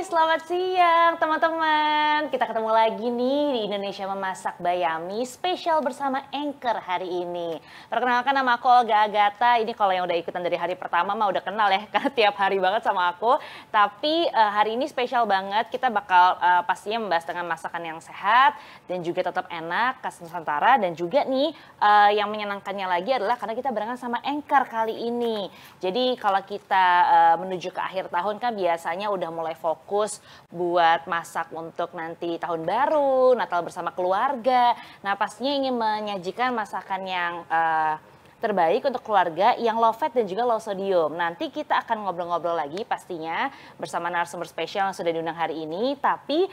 Selamat siang teman-teman. Kita ketemu lagi nih di Indonesia Memasak by Yummy spesial bersama Anchor hari ini. Perkenalkan, nama aku Olga Agatha. Ini kalau yang udah ikutan dari hari pertama mah udah kenal ya, karena tiap hari banget sama aku. Tapi hari ini spesial banget, kita bakal pastinya membahas dengan masakan yang sehat dan juga tetap enak, khas Nusantara. Dan juga nih yang menyenangkannya lagi adalah karena kita barengan sama Anchor kali ini. Jadi kalau kita menuju ke akhir tahun kan biasanya udah mulai fokus buat masak untuk nanti tahun baru, Natal bersama keluarga. Nah, pastinya ingin menyajikan masakan yang terbaik untuk keluarga yang low fat dan juga low sodium. Nanti kita akan ngobrol-ngobrol lagi pastinya bersama narasumber spesial yang sudah diundang hari ini. Tapi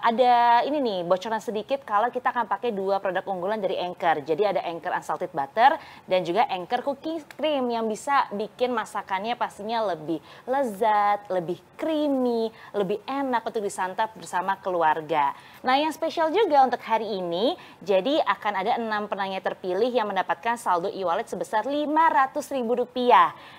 ada ini nih bocoran sedikit kalau kita akan pakai dua produk unggulan dari Anchor. Jadi ada Anchor Unsalted Butter dan juga Anchor Cooking Cream yang bisa bikin masakannya pastinya lebih lezat, lebih creamy, lebih enak untuk disantap bersama keluarga. Nah, yang spesial juga untuk hari ini, jadi akan ada 6 penanya terpilih yang mendapatkan saldo e-wallet sebesar Rp500.000.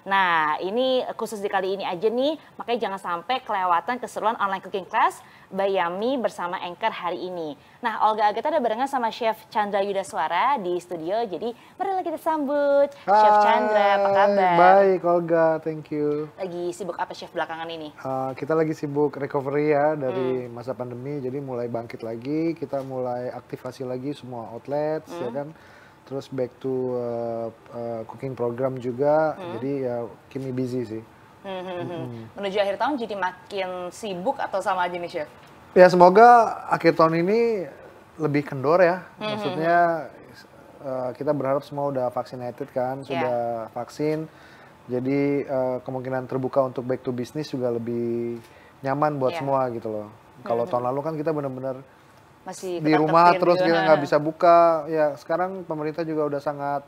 Nah, ini khusus di kali ini aja nih, makanya jangan sampai kelewatan keseruan online cooking class by Yummy bersama Anchor hari ini. Nah, Olga Agatha udah barengan sama Chef Chandra Yudaswara di studio, jadi marilah kita sambut. Hai, Chef Chandra, apa kabar? Baik, Olga, thank you. Lagi sibuk apa Chef belakangan ini? Kita lagi sibuk recovery ya dari masa pandemi, jadi mulai bangkit lagi, kita mulai aktivasi lagi semua outlets, ya kan. Terus back to cooking program juga, jadi ya keep me busy sih. Menuju akhir tahun jadi makin sibuk atau sama aja nih Chef? Ya semoga akhir tahun ini lebih kendor ya, maksudnya kita berharap semua udah vaccinated kan, sudah vaksin. Jadi kemungkinan terbuka untuk back to business juga lebih nyaman buat semua gitu loh. Kalau tahun lalu kan kita benar-benar masih di rumah terus juga. kita nggak bisa buka. Ya sekarang pemerintah juga udah sangat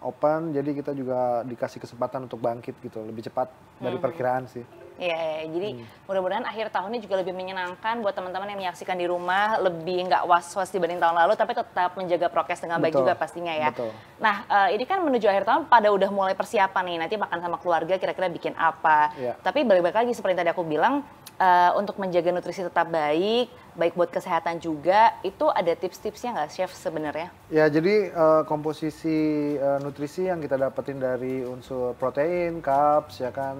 open, jadi kita juga dikasih kesempatan untuk bangkit gitu, lebih cepat dari perkiraan sih. Iya, jadi mudah-mudahan akhir tahunnya juga lebih menyenangkan buat teman-teman yang menyaksikan di rumah, lebih nggak was-was dibanding tahun lalu, tapi tetap menjaga prokes dengan baik juga pastinya ya. Betul. Nah, ini kan menuju akhir tahun pada udah mulai persiapan nih, nanti makan sama keluarga kira-kira bikin apa. Tapi balik-balik lagi seperti yang tadi aku bilang, untuk menjaga nutrisi tetap baik buat kesehatan juga, itu ada tips-tipsnya nggak Chef sebenarnya? Ya, jadi komposisi nutrisi yang kita dapetin dari unsur protein, carbs, ya kan,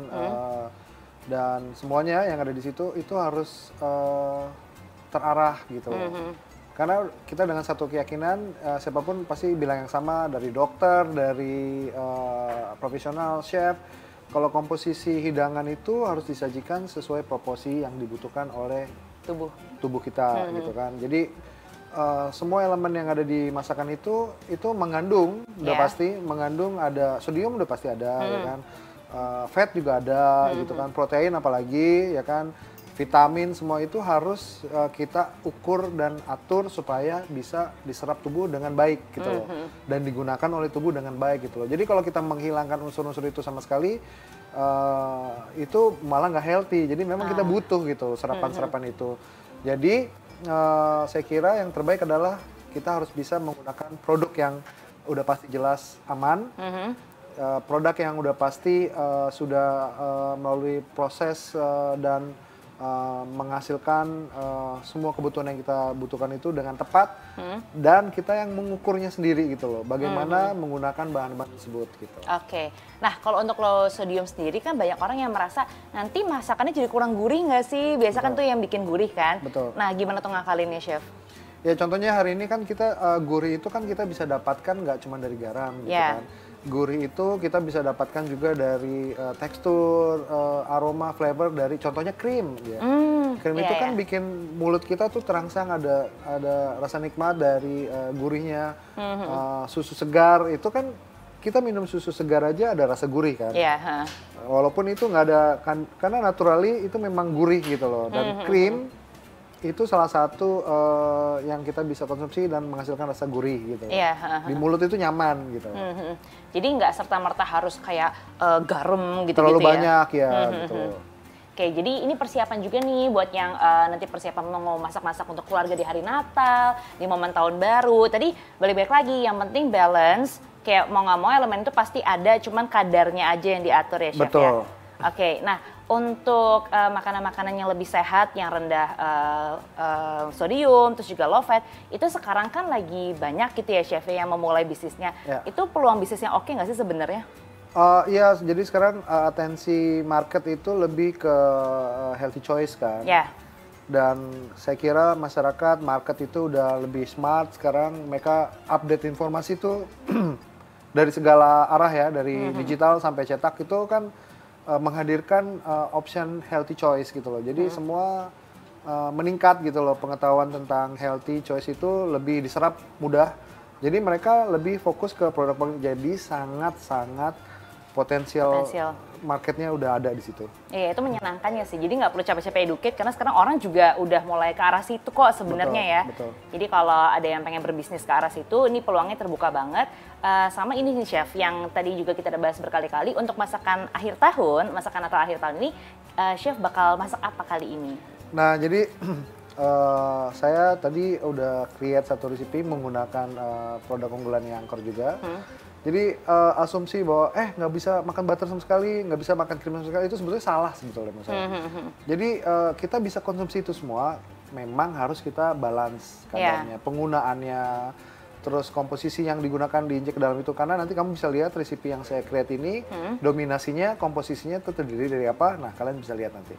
dan semuanya yang ada di situ itu harus terarah gitu. Karena kita dengan satu keyakinan, siapapun pasti bilang yang sama, dari dokter, dari profesional, chef, kalau komposisi hidangan itu harus disajikan sesuai proporsi yang dibutuhkan oleh tubuh kita gitu kan. Jadi semua elemen yang ada di masakan itu mengandung, udah pasti mengandung, ada sodium udah pasti ada, ya kan. Fat juga ada gitu kan, protein apalagi, ya kan. Vitamin semua itu harus kita ukur dan atur supaya bisa diserap tubuh dengan baik gitu loh. Dan digunakan oleh tubuh dengan baik gitu loh. Jadi kalau kita menghilangkan unsur-unsur itu sama sekali, itu malah nggak healthy. Jadi memang kita butuh gitu serapan-serapan itu. Jadi saya kira yang terbaik adalah kita harus bisa menggunakan produk yang udah pasti jelas aman. Produk yang udah pasti sudah melalui proses dan menghasilkan semua kebutuhan yang kita butuhkan itu dengan tepat, dan kita yang mengukurnya sendiri gitu loh, bagaimana menggunakan bahan-bahan tersebut gitu. Oke, nah kalau untuk low sodium sendiri kan banyak orang yang merasa nanti masakannya jadi kurang gurih nggak sih? Biasa kan tuh yang bikin gurih kan? Betul. Nah, gimana tuh ngakalinnya Chef? Ya contohnya hari ini kan kita gurih itu kan kita bisa dapatkan nggak cuma dari garam gitu kan. Gurih itu kita bisa dapatkan juga dari tekstur, aroma, flavor dari contohnya krim. Ya. Krim itu kan bikin mulut kita tuh terangsang, ada rasa nikmat dari gurihnya. Susu segar itu kan kita minum susu segar aja ada rasa gurih kan. Walaupun itu nggak ada kan, karena naturally itu memang gurih gitu loh. Dan krim itu salah satu yang kita bisa konsumsi dan menghasilkan rasa gurih gitu. Di mulut itu nyaman gitu. Jadi nggak serta-merta harus kayak garam gitu-gitu terlalu ya? banyak ya gitu. Oke, jadi ini persiapan juga nih buat yang nanti persiapan mau masak-masak untuk keluarga di hari Natal, di momen tahun baru. Tadi balik-balik lagi, yang penting balance. Kayak mau nggak mau elemen itu pasti ada, cuman kadarnya aja yang diatur ya Chef. Betul. Ya? Oke, nah untuk makanan-makanan yang lebih sehat, yang rendah sodium, terus juga low fat, itu sekarang kan lagi banyak gitu ya chef yang memulai bisnisnya. Ya. Itu peluang bisnisnya oke nggak sih sebenarnya? Iya, jadi sekarang atensi market itu lebih ke healthy choice kan. Ya. Dan saya kira masyarakat, market itu udah lebih smart sekarang, mereka update informasi itu dari segala arah ya, dari digital sampai cetak itu kan menghadirkan option healthy choice gitu loh. Jadi semua meningkat gitu loh, pengetahuan tentang healthy choice itu lebih diserap mudah. Jadi mereka lebih fokus ke produk-produk, jadi sangat-sangat potensial marketnya udah ada di situ. Iya, itu menyenangkan ya sih. Jadi nggak perlu capek-capek educate karena sekarang orang juga udah mulai ke arah situ kok sebenarnya ya. Betul. Jadi kalau ada yang pengen berbisnis ke arah situ, ini peluangnya terbuka banget. Sama ini nih chef, yang tadi juga kita udah bahas berkali-kali untuk masakan akhir tahun, masakan Natal akhir tahun ini, chef bakal masak apa kali ini? Nah, jadi saya tadi udah create satu resipi menggunakan produk unggulan Anchor juga. Jadi asumsi bahwa nggak bisa makan butter sama sekali, nggak bisa makan krim sama sekali, itu sebetulnya salah sebetulnya menurut saya. Jadi kita bisa konsumsi itu semua, memang harus kita balance kadarnya, penggunaannya, terus komposisi yang digunakan diinjek ke dalam itu. Karena nanti kamu bisa lihat resipi yang saya create ini, dominasinya, komposisinya itu terdiri dari apa, nah kalian bisa lihat nanti.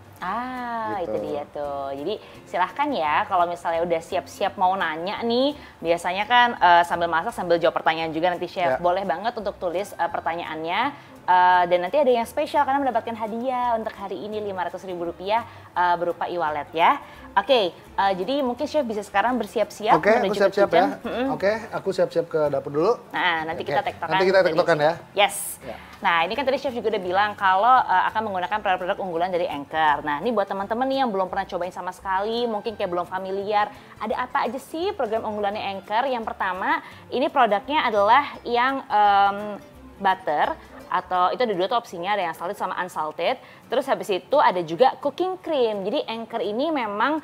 Gitu. Itu dia tuh. Jadi silahkan ya kalau misalnya udah siap-siap mau nanya nih, biasanya kan sambil masak sambil jawab pertanyaan juga nanti chef. Boleh banget untuk tulis pertanyaannya. Dan nanti ada yang spesial karena mendapatkan hadiah untuk hari ini Rp500.000 berupa e-wallet ya. Oke, jadi mungkin chef bisa sekarang bersiap-siap menuju aku siap-siap ya. Oke, aku siap-siap ke dapur dulu. Nah, nanti kita tektokan. Nanti kita tektokan ya. Yes. Nah, ini kan tadi chef juga udah bilang kalau akan menggunakan produk-produk unggulan dari Anchor. Nah, ini buat teman-teman nih yang belum pernah cobain sama sekali, mungkin kayak belum familiar, ada apa aja sih program unggulannya Anchor? Yang pertama, ini produknya adalah yang butter, atau itu ada dua tuh opsinya, ada yang salted sama unsalted. Terus habis itu ada juga cooking cream. Jadi Anchor ini memang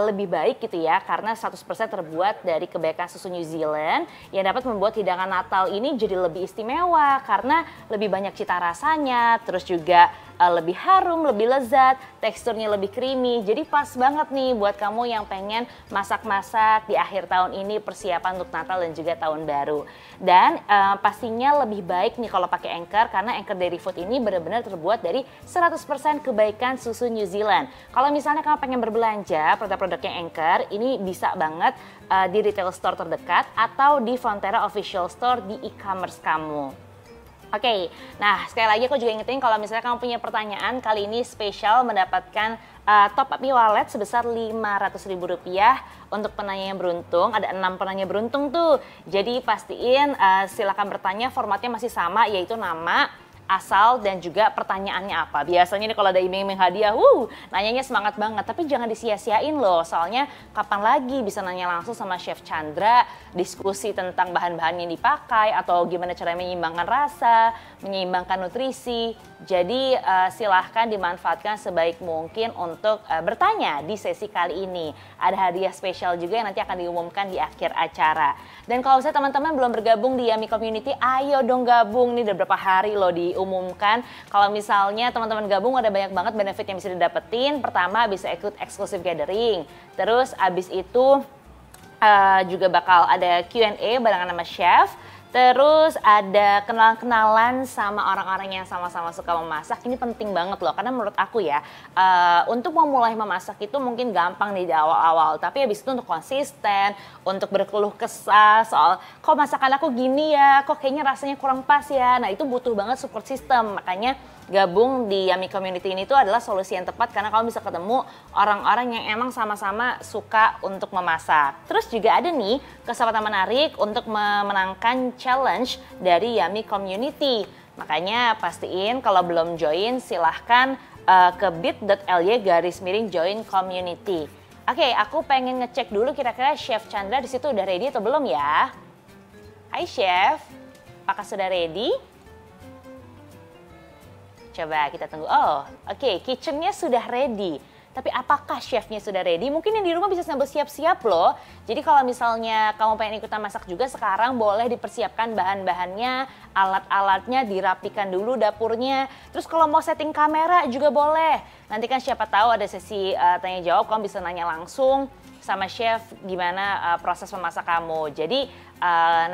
lebih baik gitu ya, karena 100% terbuat dari kebaikan susu New Zealand yang dapat membuat hidangan Natal ini jadi lebih istimewa karena lebih banyak cita rasanya, terus juga lebih harum, lebih lezat, teksturnya lebih creamy. Jadi pas banget nih buat kamu yang pengen masak-masak di akhir tahun ini, persiapan untuk Natal dan juga tahun baru. Dan pastinya lebih baik nih kalau pakai Anchor karena Anchor Dairy Food ini benar-benar terbuat dari 100% kebaikan susu New Zealand. Kalau misalnya kamu pengen berbelanja produk-produknya Anchor, ini bisa banget di retail store terdekat atau di Fonterra Official Store di e-commerce kamu. Oke, nah sekali lagi aku juga ingetin kalau misalnya kamu punya pertanyaan, kali ini spesial mendapatkan top up e-wallet sebesar Rp500.000 untuk penanya yang beruntung. Ada 6 penanya beruntung tuh. Jadi pastiin silakan bertanya, formatnya masih sama yaitu nama, asal, dan juga pertanyaannya apa. Biasanya nih kalau ada iming-iming hadiah, nanyanya semangat banget. Tapi jangan disia-siain loh, soalnya kapan lagi bisa nanya langsung sama Chef Chandra, diskusi tentang bahan-bahan yang dipakai, atau gimana cara menyeimbangkan rasa, menyeimbangkan nutrisi. Jadi silahkan dimanfaatkan sebaik mungkin untuk bertanya di sesi kali ini. Ada hadiah spesial juga yang nanti akan diumumkan di akhir acara. Dan kalau misalnya teman-teman belum bergabung di Yummy Community, ayo dong gabung. Ini udah berapa hari loh diumumkan. Kalau misalnya teman-teman gabung ada banyak banget benefit yang bisa didapetin. Pertama bisa ikut exclusive gathering. Terus abis itu juga bakal ada Q&A barengan sama chef. Terus ada kenalan-kenalan sama orang-orang yang sama-sama suka memasak. Ini penting banget loh, karena menurut aku ya, untuk memulai memasak itu mungkin gampang nih di awal-awal. Tapi habis itu untuk konsisten, untuk berkeluh kesah soal, kok masakan aku gini ya, kok kayaknya rasanya kurang pas ya. Nah itu butuh banget support system, makanya gabung di Yummy Community ini tuh adalah solusi yang tepat karena kamu bisa ketemu orang-orang yang emang sama-sama suka untuk memasak. Terus juga ada nih kesempatan menarik untuk memenangkan challenge dari Yummy Community. Makanya pastiin kalau belum join silahkan ke bit.ly/join community. Oke, aku pengen ngecek dulu kira-kira Chef Chandra di situ udah ready atau belum ya? Hai Chef, apakah sudah ready? Coba kita tunggu. Oh, oke, kitchennya sudah ready. Tapi apakah chefnya sudah ready? Mungkin yang di rumah bisa sambil siap-siap loh. Jadi kalau misalnya kamu pengen ikutan masak juga sekarang boleh dipersiapkan bahan-bahannya, alat-alatnya, dirapikan dulu dapurnya. Terus kalau mau setting kamera juga boleh. Nanti kan siapa tahu ada sesi tanya jawab, kamu bisa nanya langsung sama chef gimana proses memasak kamu. Jadi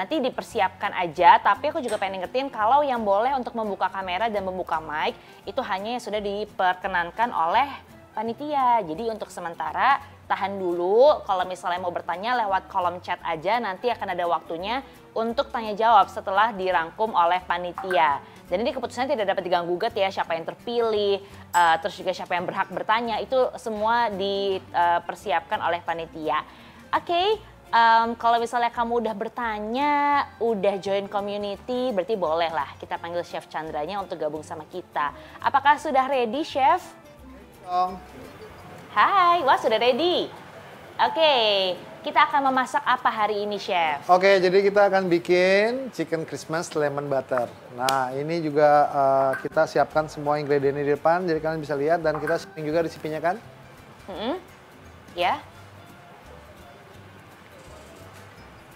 nanti dipersiapkan aja, tapi aku juga pengen ingetin kalau yang boleh untuk membuka kamera dan membuka mic itu hanya yang sudah diperkenankan oleh panitia. Jadi untuk sementara tahan dulu, kalau misalnya mau bertanya lewat kolom chat aja, nanti akan ada waktunya untuk tanya jawab setelah dirangkum oleh panitia. Dan ini keputusannya tidak dapat diganggu-gugat ya, siapa yang terpilih, terus juga siapa yang berhak bertanya, itu semua dipersiapkan oleh panitia. Oke, kalau misalnya kamu udah bertanya, udah join community, berarti boleh lah kita panggil Chef Chandranya untuk gabung sama kita. Apakah sudah ready, Chef? Hai, wah sudah ready. Oke, kita akan memasak apa hari ini, Chef? Oke, jadi kita akan bikin chicken Christmas lemon butter. Nah, ini juga kita siapkan semua ingredientnya di depan, jadi kalian bisa lihat dan kita siapin juga resipinya kan? Ya.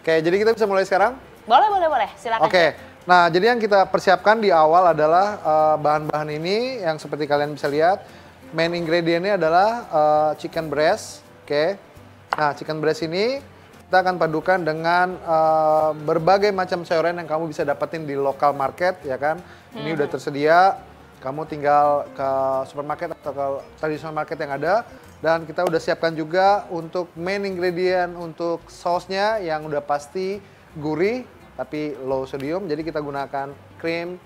Oke, jadi kita bisa mulai sekarang? Boleh. Silakan. Oke, nah jadi yang kita persiapkan di awal adalah bahan-bahan ini yang seperti kalian bisa lihat. Main ingredientnya adalah chicken breast. Oke, nah chicken breast ini kita akan padukan dengan berbagai macam sayuran yang kamu bisa dapetin di local market, ya kan? Ini udah tersedia, kamu tinggal ke supermarket atau ke traditional market yang ada. Dan kita udah siapkan juga untuk main ingredient untuk sausnya yang udah pasti gurih tapi low sodium. Jadi kita gunakan cream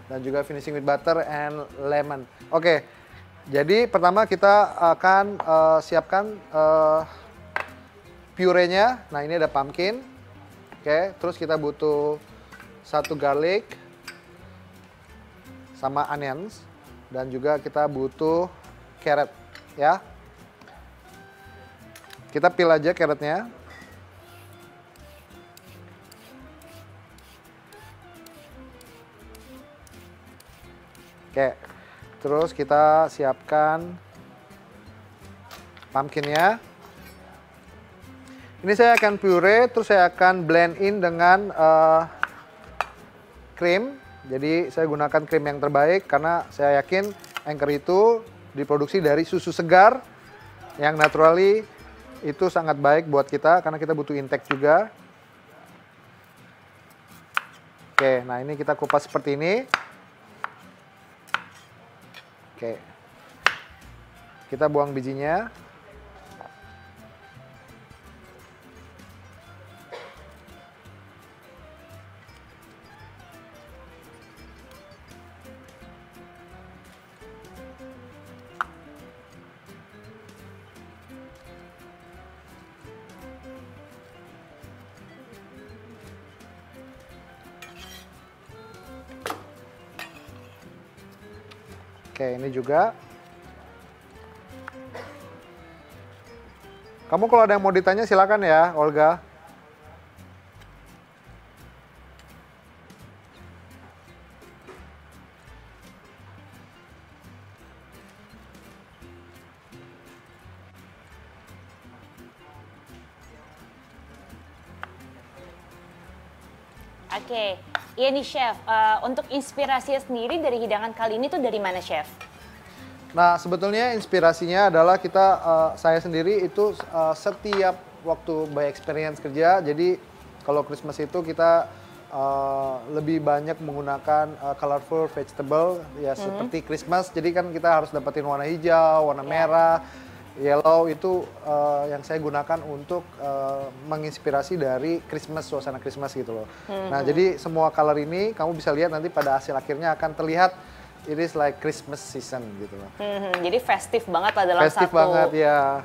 dan juga finishing with butter and lemon. Oke, jadi pertama kita akan siapkan purenya. Nah ini ada pumpkin. Oke, terus kita butuh 1 garlic sama onions. Dan juga kita butuh carrot ya. Kita peel aja carrotnya. Oke, terus kita siapkan pumpkinnya. Ini saya akan puree, terus saya akan blend in dengan krim. Jadi saya gunakan krim yang terbaik karena saya yakin Anchor itu diproduksi dari susu segar yang naturally itu sangat baik buat kita karena kita butuh intake juga. Oke, nah ini kita kupas seperti ini. Oke, kita buang bijinya. Oke, ini juga. Kamu kalau ada yang mau ditanya silakan ya, Olga. Oke, iya nih Chef, untuk inspirasinya sendiri dari hidangan kali ini tuh dari mana Chef? Nah, sebetulnya inspirasinya adalah saya sendiri itu setiap waktu by experience kerja, jadi kalau Christmas itu kita lebih banyak menggunakan colorful vegetable, ya seperti Christmas, jadi kan kita harus dapetin warna hijau, warna merah, yellow itu yang saya gunakan untuk menginspirasi dari Christmas, suasana Christmas gitu loh. Nah, jadi semua color ini kamu bisa lihat nanti pada hasil akhirnya akan terlihat it is like Christmas season gitu loh. Jadi festif banget lah dalam festif satu banget, ya.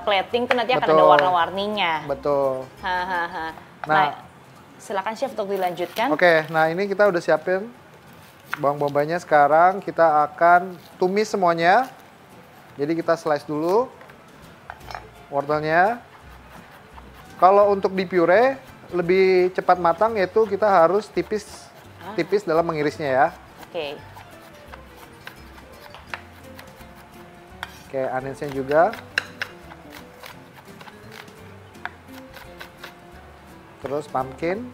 Plating tuh nanti akan Betul. ada warna-warninya. Betul. Nah, silakan Chef untuk dilanjutkan. Oke, nah ini kita udah siapin bawang bombaynya. Sekarang kita akan tumis semuanya. Jadi kita slice dulu wortelnya. Kalau untuk di puree lebih cepat matang, yaitu kita harus tipis dalam mengirisnya ya. Oke. Oke, onionsnya juga. Terus pumpkin.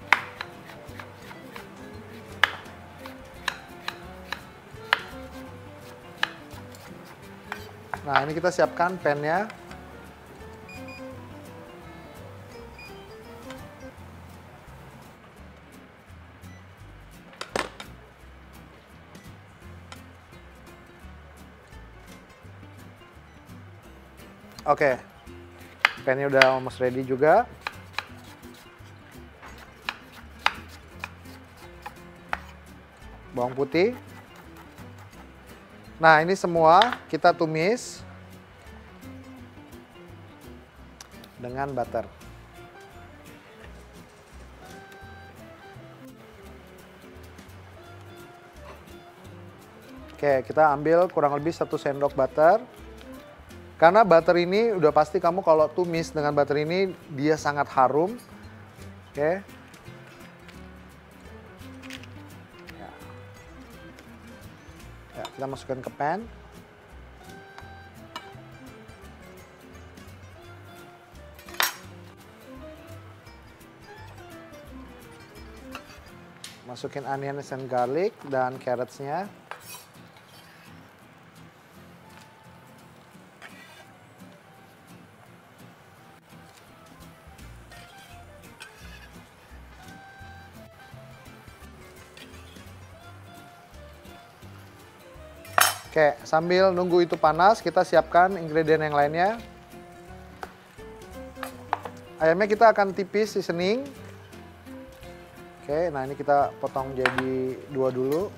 Nah, ini kita siapkan pan-nya. Oke, pan-nya udah almost ready juga. Bawang putih. Nah, ini semua kita tumis dengan butter. Oke, kita ambil kurang lebih 1 sendok butter. Karena butter ini udah pasti kamu kalau tumis dengan butter ini dia sangat harum. Oke. Ya, kita masukkan ke pan. Masukin onions and garlic dan carrotsnya. Oke, sambil nunggu itu panas, kita siapkan ingredient yang lainnya. Ayamnya kita akan tipis seasoning. Oke, nah ini kita potong jadi 2 dulu.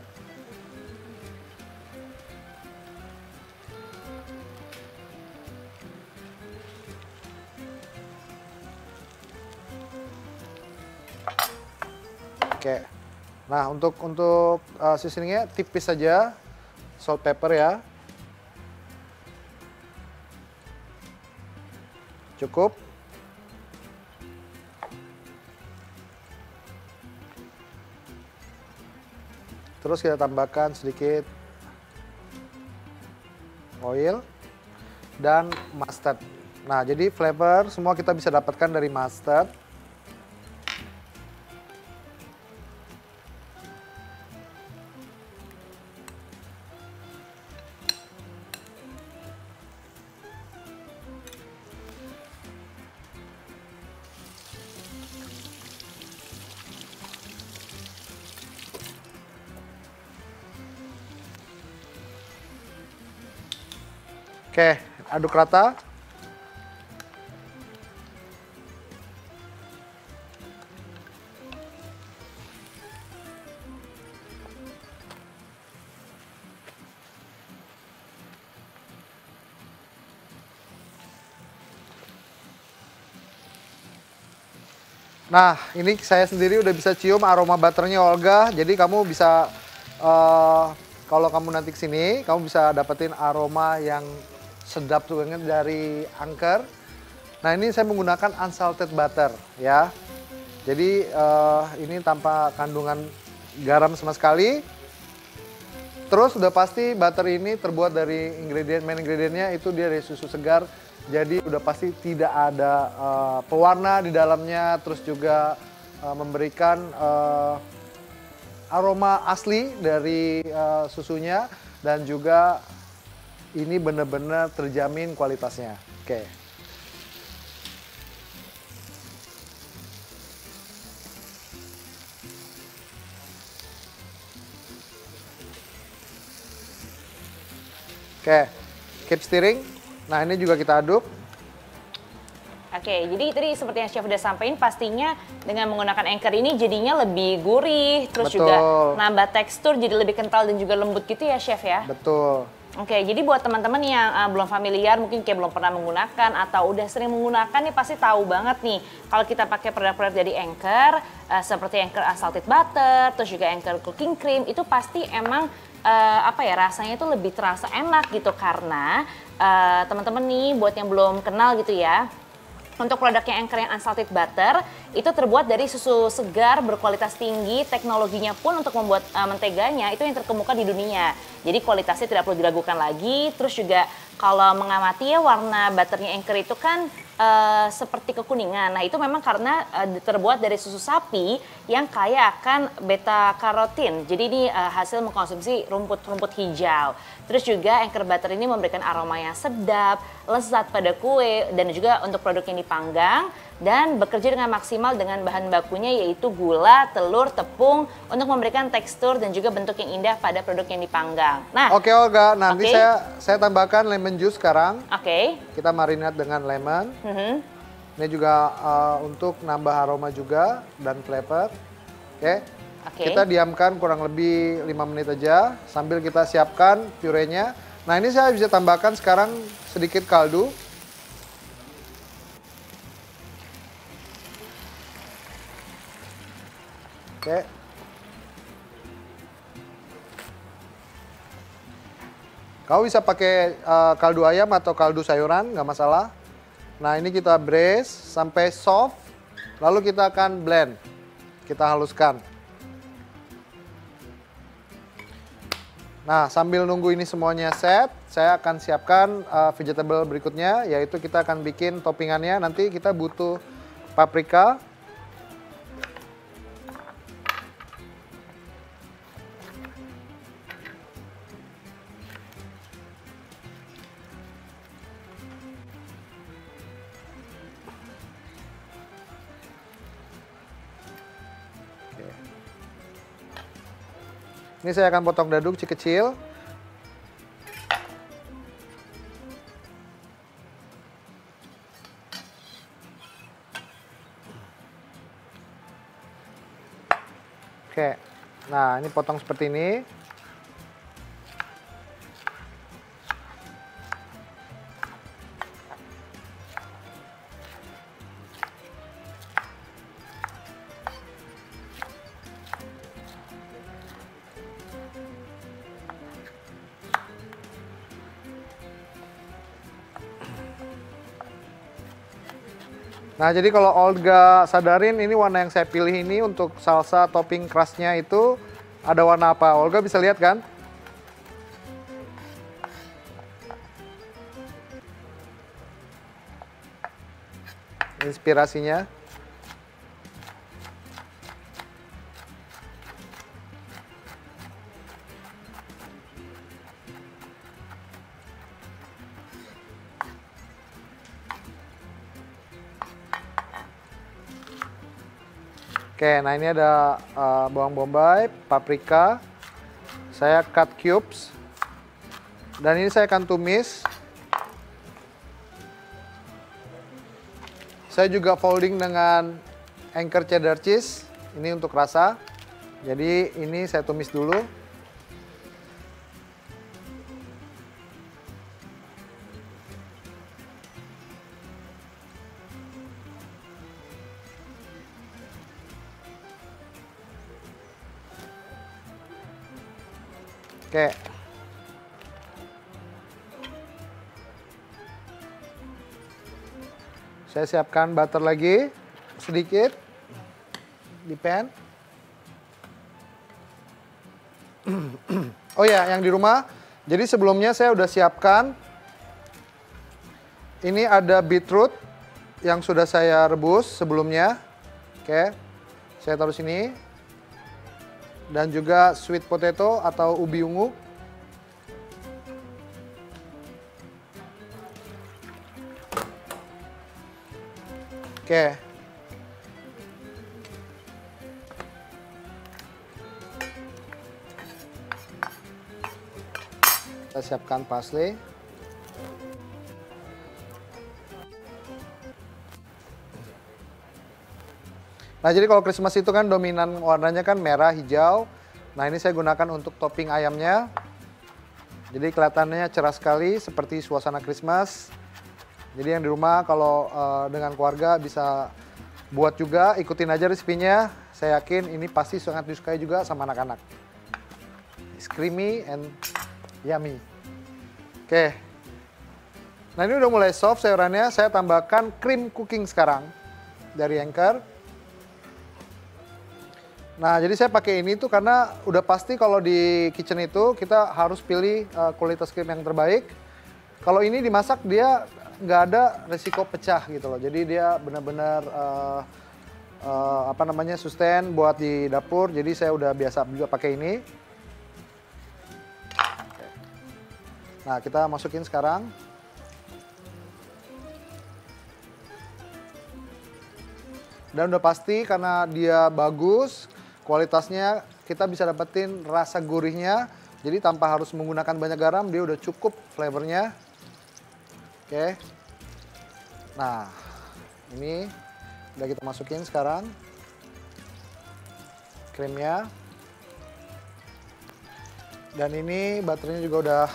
Oke, nah untuk seasoningnya tipis saja. Salt, pepper ya. Cukup. Terus kita tambahkan sedikit oil dan mustard. Nah, jadi flavor semua kita bisa dapatkan dari mustard. Oke, aduk rata. Nah, ini saya sendiri udah bisa cium aroma butternya Olga. Jadi kamu bisa, kalau kamu nanti kesini, kamu bisa dapetin aroma yang sedap banget dari angker. Nah, ini saya menggunakan unsalted butter ya. Jadi ini tanpa kandungan garam sama sekali. Terus udah pasti butter ini terbuat dari main ingredientnya itu dia dari susu segar. Jadi udah pasti tidak ada pewarna di dalamnya, terus juga memberikan aroma asli dari susunya dan juga ini benar-benar terjamin kualitasnya. Oke. Oke, keep stirring. Nah, ini juga kita aduk. Oke, jadi tadi seperti yang Chef udah sampaikan, pastinya dengan menggunakan Anchor ini jadinya lebih gurih, terus Betul. juga nambah tekstur jadi lebih kental dan juga lembut gitu ya Chef ya? Betul. Oke, jadi buat teman-teman yang belum familiar, mungkin kayak belum pernah menggunakan atau udah sering menggunakan nih pasti tahu banget nih kalau kita pakai produk-produk dari Anchor, seperti Anchor Unsalted Butter, terus juga Anchor Cooking Cream, itu pasti emang apa ya, rasanya itu lebih terasa enak gitu karena teman-teman nih buat yang belum kenal gitu ya, Untuk produknya Anchor yang unsalted butter, itu terbuat dari susu segar berkualitas tinggi, teknologinya pun untuk membuat menteganya itu yang terkemuka di dunia. Jadi kualitasnya tidak perlu diragukan lagi, terus juga kalau mengamati ya warna butternya Anchor itu kan seperti kekuningan. Nah itu memang karena terbuat dari susu sapi yang kaya akan beta karotin. Jadi ini hasil mengkonsumsi rumput-rumput hijau. Terus juga Anchor butter ini memberikan aroma yang sedap, lezat pada kue dan juga untuk produk yang dipanggang dan bekerja dengan maksimal dengan bahan bakunya yaitu gula, telur, tepung untuk memberikan tekstur dan juga bentuk yang indah pada produk yang dipanggang. Nah, Oke Olga, nanti saya tambahkan lemon juice sekarang. Oke. Kita marinate dengan lemon. Ini juga untuk nambah aroma juga dan flavor. Oke. Kita diamkan kurang lebih 5 menit aja sambil kita siapkan purenya. Nah ini saya bisa tambahkan sekarang sedikit kaldu. Oke. Kau bisa pakai kaldu ayam atau kaldu sayuran, nggak masalah. Nah ini kita braise sampai soft, lalu kita akan blend. Kita haluskan. Nah sambil nunggu ini semuanya set, saya akan siapkan vegetable berikutnya, yaitu kita akan bikin toppingannya. Nanti kita butuh paprika. Ini saya akan potong dadu kecil-kecil. Oke, nah ini potong seperti ini. Nah, jadi kalau Olga sadarin ini warna yang saya pilih ini untuk salsa topping crustnya itu ada warna apa? Olga bisa lihat kan? Inspirasinya. Oke, nah ini ada bawang bombay, paprika, saya cut cubes, dan ini saya akan tumis. Saya juga folding dengan Anchor cheddar cheese, ini untuk rasa. Jadi ini saya tumis dulu. Oke. Saya siapkan butter lagi sedikit di pan. Oh ya, yang di rumah. Jadi sebelumnya saya udah siapkan. Ini ada beetroot yang sudah saya rebus sebelumnya. Oke. Saya taruh sini. Dan juga sweet potato atau ubi ungu. Oke. Kita siapkan parsley. Nah, jadi kalau Christmas itu kan dominan warnanya kan merah, hijau. Nah, ini saya gunakan untuk topping ayamnya. Jadi kelihatannya cerah sekali seperti suasana Christmas. Jadi yang di rumah kalau dengan keluarga bisa buat juga, ikutin aja resepnya. Saya yakin ini pasti sangat disukai juga sama anak-anak. It's creamy and yummy. Oke. Nah ini udah mulai soft sayurannya, saya tambahkan cream cooking sekarang dari Anchor. Nah jadi saya pakai ini tuh karena udah pasti kalau di kitchen itu kita harus pilih kualitas krim yang terbaik. Kalau ini dimasak dia nggak ada resiko pecah gitu loh, jadi dia benar-benar apa namanya sustain buat di dapur. Jadi saya udah biasa juga pakai ini. Nah kita masukin sekarang. Dan udah pasti karena dia bagus, kualitasnya kita bisa dapetin rasa gurihnya. Jadi tanpa harus menggunakan banyak garam, dia udah cukup flavornya. Oke. Nah, ini udah kita masukin sekarang krimnya. Dan ini butternya juga udah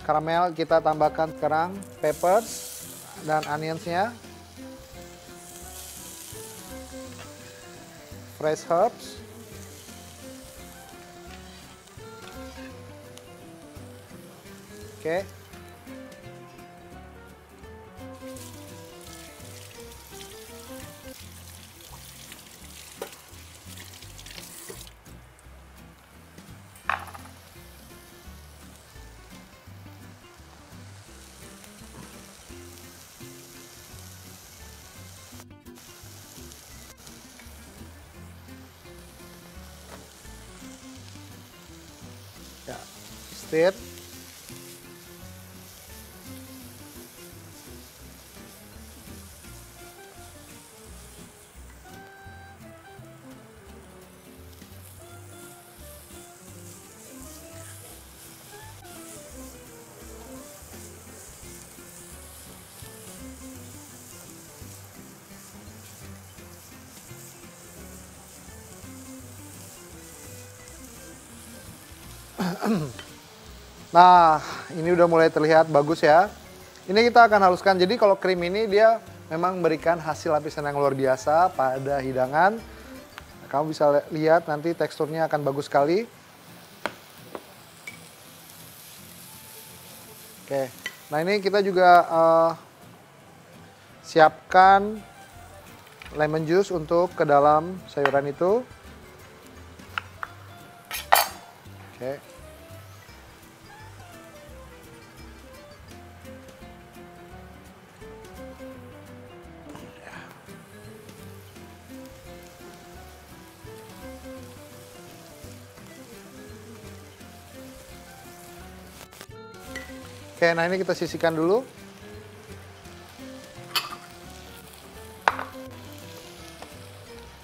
karamel, kita tambahkan sekarang peppers dan onionsnya. Fresh herbs. Oke. Ya, stir. Nah, ini udah mulai terlihat bagus ya. Ini kita akan haluskan. Jadi kalau krim ini dia memang memberikan hasil lapisan yang luar biasa pada hidangan. Kamu bisa lihat nanti teksturnya akan bagus sekali. Oke, nah ini kita juga siapkan lemon juice untuk ke dalam sayuran itu. Oke. Oke, nah ini kita sisihkan dulu.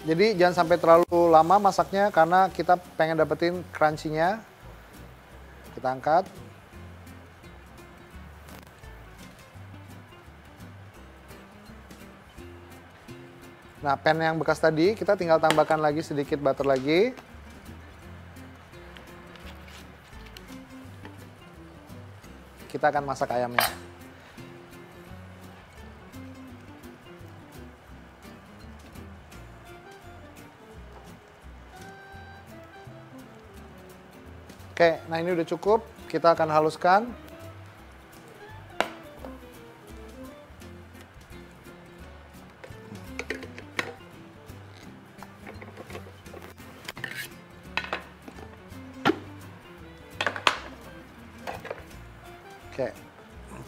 Jadi jangan sampai terlalu lama masaknya karena kita pengen dapetin crunchy-nya. Kita angkat. Nah, pan yang bekas tadi kita tinggal tambahkan lagi sedikit butter lagi. Kita akan masak ayamnya. Oke, nah ini udah cukup. Kita akan haluskan. Oke,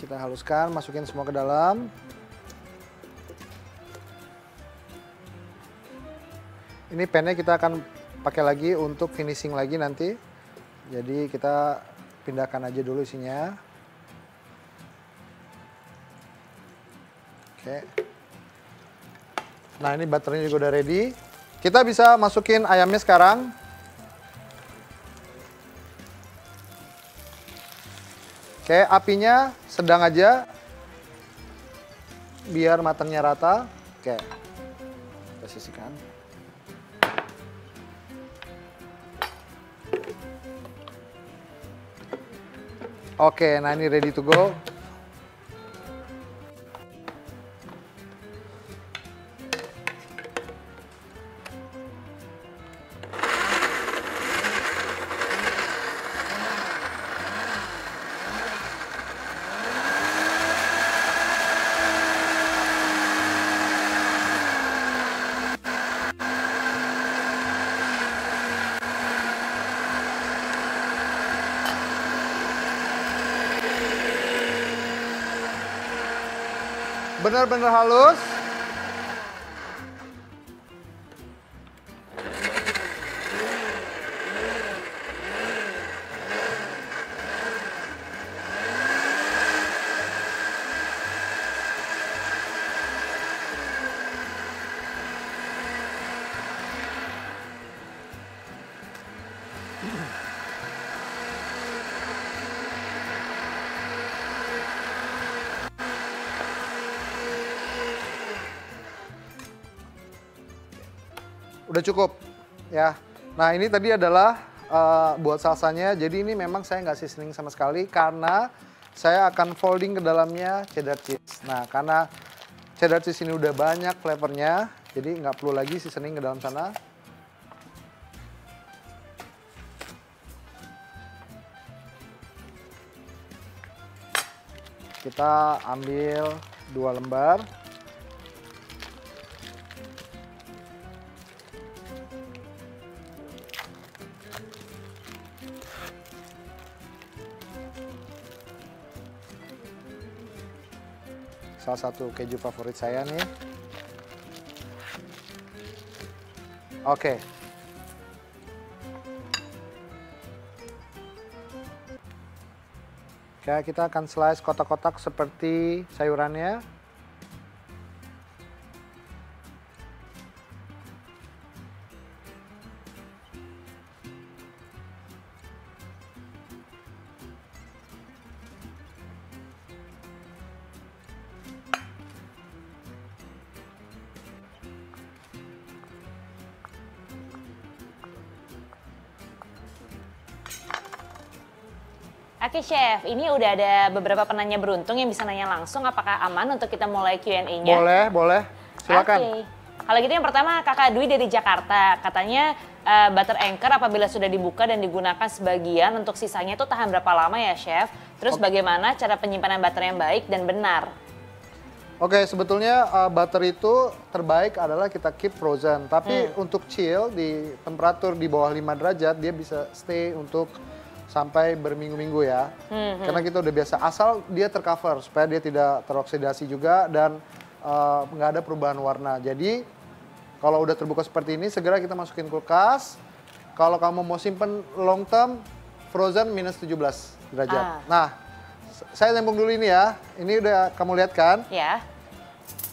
kita haluskan, masukin semua ke dalam. Ini pannya kita akan pakai lagi untuk finishing lagi nanti. Jadi kita pindahkan aja dulu isinya. Oke. Nah ini butternya juga udah ready. Kita bisa masukin ayamnya sekarang. Oke, apinya sedang aja biar matangnya rata. Oke, kita sisihkan. Oke, nah ini ready to go. benar-benar halus. Udah cukup ya. Nah ini tadi adalah buat salsanya. Jadi ini memang saya nggak seasoning sama sekali karena saya akan folding ke dalamnya cheddar cheese. Nah karena cheddar cheese ini udah banyak flavornya, jadi nggak perlu lagi seasoning ke dalam sana. Kita ambil 2 lembar. Salah satu keju favorit saya nih. Oke. Oke, kita akan slice kotak-kotak seperti sayurannya. Oke Chef, ini udah ada beberapa penanya beruntung yang bisa nanya langsung. Apakah aman untuk kita mulai Q&A-nya? Boleh, boleh. Silakan. Oke. Kalau gitu yang pertama Kakak Dwi dari Jakarta. Katanya butter anchor apabila sudah dibuka dan digunakan sebagian, untuk sisanya itu tahan berapa lama ya Chef? Terus bagaimana cara penyimpanan butter yang baik dan benar? Oke, sebetulnya butter itu terbaik adalah kita keep frozen. Tapi untuk chill di temperatur di bawah 5 derajat, dia bisa stay untuk sampai berminggu-minggu ya. Karena kita udah biasa, asal dia tercover supaya dia tidak teroksidasi juga dan nggak ada perubahan warna. Jadi kalau udah terbuka seperti ini, segera kita masukin kulkas. Kalau kamu mau simpen long term, frozen minus 17 derajat. Nah, saya nyambung dulu ini ya. Ini udah kamu lihat kan? Ya.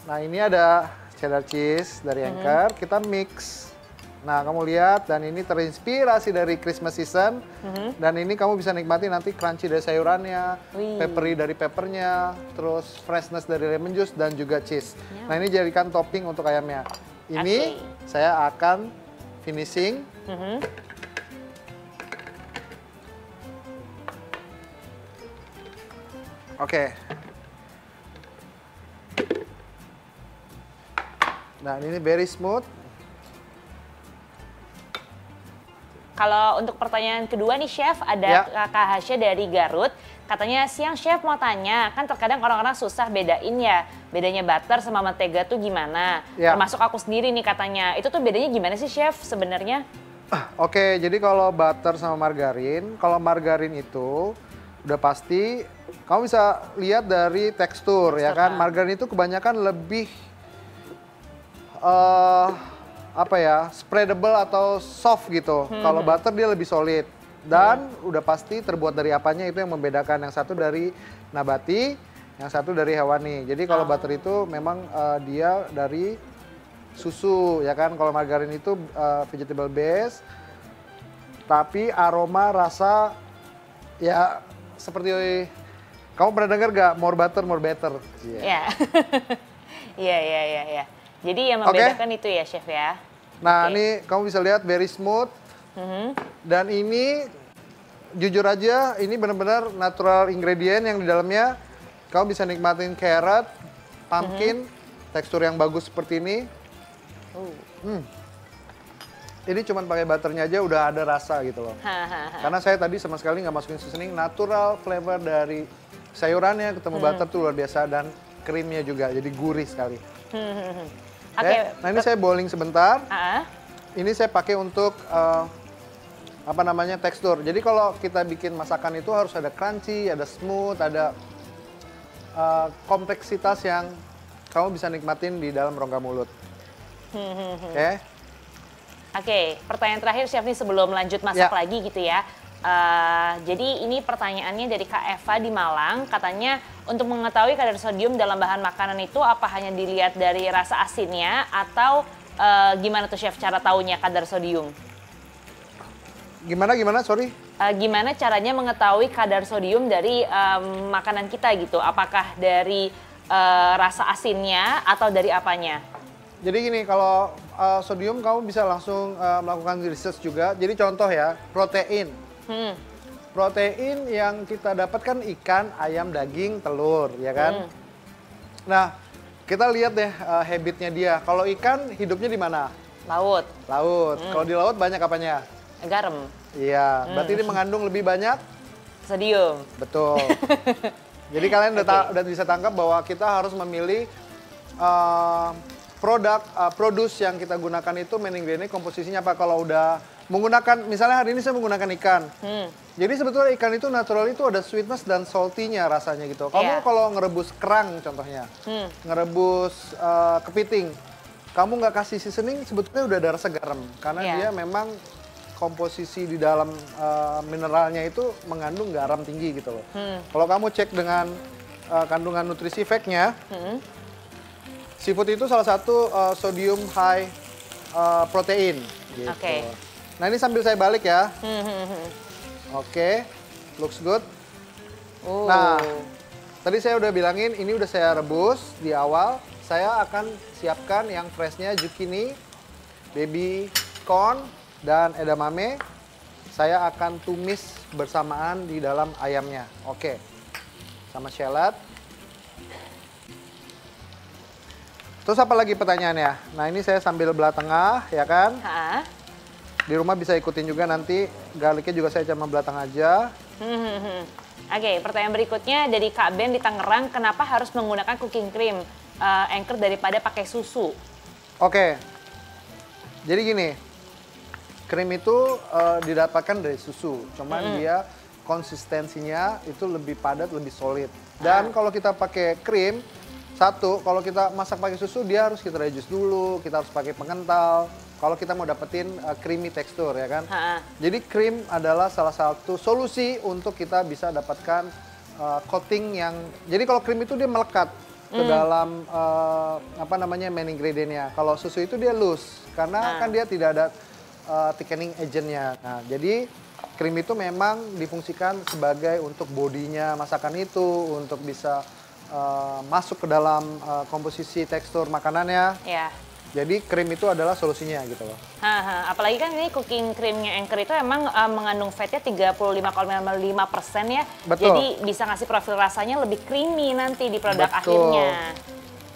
Nah ini ada cheddar cheese dari Anchor. Kita mix. Nah, kamu lihat, dan ini terinspirasi dari Christmas season. Dan ini kamu bisa nikmati nanti crunchy dari sayurannya, peppery dari peppernya, terus freshness dari lemon juice, dan juga cheese. Nah, ini jadikan topping untuk ayamnya. Ini saya akan finishing. Oke. Nah, ini very smooth. Kalau untuk pertanyaan kedua nih Chef, ada Kakak Hasya dari Garut. Katanya, siang Chef mau tanya, kan terkadang orang-orang susah bedain ya, bedanya butter sama mentega tuh gimana? Termasuk aku sendiri nih katanya. Itu tuh bedanya gimana sih Chef sebenarnya? Oke, jadi kalau butter sama margarin, kalau margarin itu udah pasti kamu bisa lihat dari tekstur ya kan. Margarin itu kebanyakan lebih apa ya, spreadable atau soft gitu. Kalau butter dia lebih solid. Dan udah pasti terbuat dari apanya, itu yang membedakan. Yang satu dari nabati, yang satu dari hewani. Jadi kalau butter itu memang dia dari susu ya kan. Kalau margarin itu vegetable base. Tapi aroma, rasa ya seperti, kamu pernah dengar gak more butter more better? Iya. Iya. Jadi yang membedakan itu ya Chef ya. Nah ini kamu bisa lihat very smooth. Dan ini jujur aja ini benar-benar natural ingredient yang di dalamnya. Kamu bisa nikmatin carrot, pumpkin, tekstur yang bagus seperti ini. Ini cuma pakai butternya aja udah ada rasa gitu loh. Karena saya tadi sama sekali nggak masukin seasoning, natural flavor dari sayurannya ketemu butter tuh luar biasa, dan krimnya juga jadi gurih sekali. Nah ini saya boiling sebentar. Ini saya pakai untuk apa namanya, tekstur. Jadi kalau kita bikin masakan itu harus ada crunchy, ada smooth, ada kompleksitas yang kamu bisa nikmatin di dalam rongga mulut. Oke? Oke, pertanyaan terakhir Chef nih sebelum lanjut masak lagi gitu ya. Jadi ini pertanyaannya dari Kak Eva di Malang, katanya untuk mengetahui kadar sodium dalam bahan makanan itu apa hanya dilihat dari rasa asinnya atau gimana tuh Chef cara taunya kadar sodium? Gimana? Sorry? Gimana caranya mengetahui kadar sodium dari makanan kita gitu? Apakah dari rasa asinnya atau dari apanya? Jadi gini, kalau sodium kamu bisa langsung melakukan research juga. Jadi contoh ya, protein. Protein yang kita dapatkan ikan, ayam, daging, telur, ya kan? Nah, kita lihat deh habitnya dia. Kalau ikan hidupnya di mana? Laut. Laut. Kalau di laut banyak apanya? Garam. Iya, berarti ini mengandung lebih banyak sodium. Betul. Jadi kalian udah bisa tangkap bahwa kita harus memilih produk yang kita gunakan itu main ingredient komposisinya apa. Kalau udah menggunakan, misalnya hari ini saya menggunakan ikan. Jadi sebetulnya ikan itu natural itu ada sweetness dan salty-nya rasanya gitu. Kamu kalau ngerebus kerang contohnya, ngerebus kepiting, kamu nggak kasih seasoning sebetulnya udah ada rasa garam. Karena dia memang komposisi di dalam mineralnya itu mengandung garam tinggi gitu loh. Kalau kamu cek dengan kandungan nutrisi fact-nya, seafood itu salah satu sodium high protein. Gitu. Nah ini sambil saya balik ya. Oke, looks good. Nah, tadi saya udah bilangin ini udah saya rebus di awal. Saya akan siapkan yang freshnya zucchini, baby corn, dan edamame. Saya akan tumis bersamaan di dalam ayamnya. Oke, sama shallot. Terus apa lagi pertanyaannya? Nah ini saya sambil belah tengah, ya kan? Di rumah bisa ikutin juga nanti, garlicnya juga saya cuma belah tengah aja. Oke, pertanyaan berikutnya dari Kak Ben di Tangerang, kenapa harus menggunakan cooking cream Anchor daripada pakai susu? Oke, jadi gini, krim itu didapatkan dari susu, cuman dia konsistensinya itu lebih padat, lebih solid. Dan kalau kita pakai krim, satu, kalau kita masak pakai susu, dia harus kita reduce dulu, kita harus pakai pengental. Kalau kita mau dapetin creamy tekstur ya kan. Jadi krim adalah salah satu solusi untuk kita bisa dapatkan coating yang. Jadi kalau krim itu dia melekat ke dalam apa namanya main ingredientnya. Kalau susu itu dia loose karena kan dia tidak ada thickening agentnya. Nah jadi krim itu memang difungsikan sebagai untuk bodinya masakan itu, untuk bisa masuk ke dalam komposisi tekstur makanannya. Jadi krim itu adalah solusinya gitu loh. Apalagi kan ini cooking creamnya Anchor itu emang mengandung fatnya 35,5% ya. Betul. Jadi bisa ngasih profil rasanya lebih creamy nanti di produk akhirnya.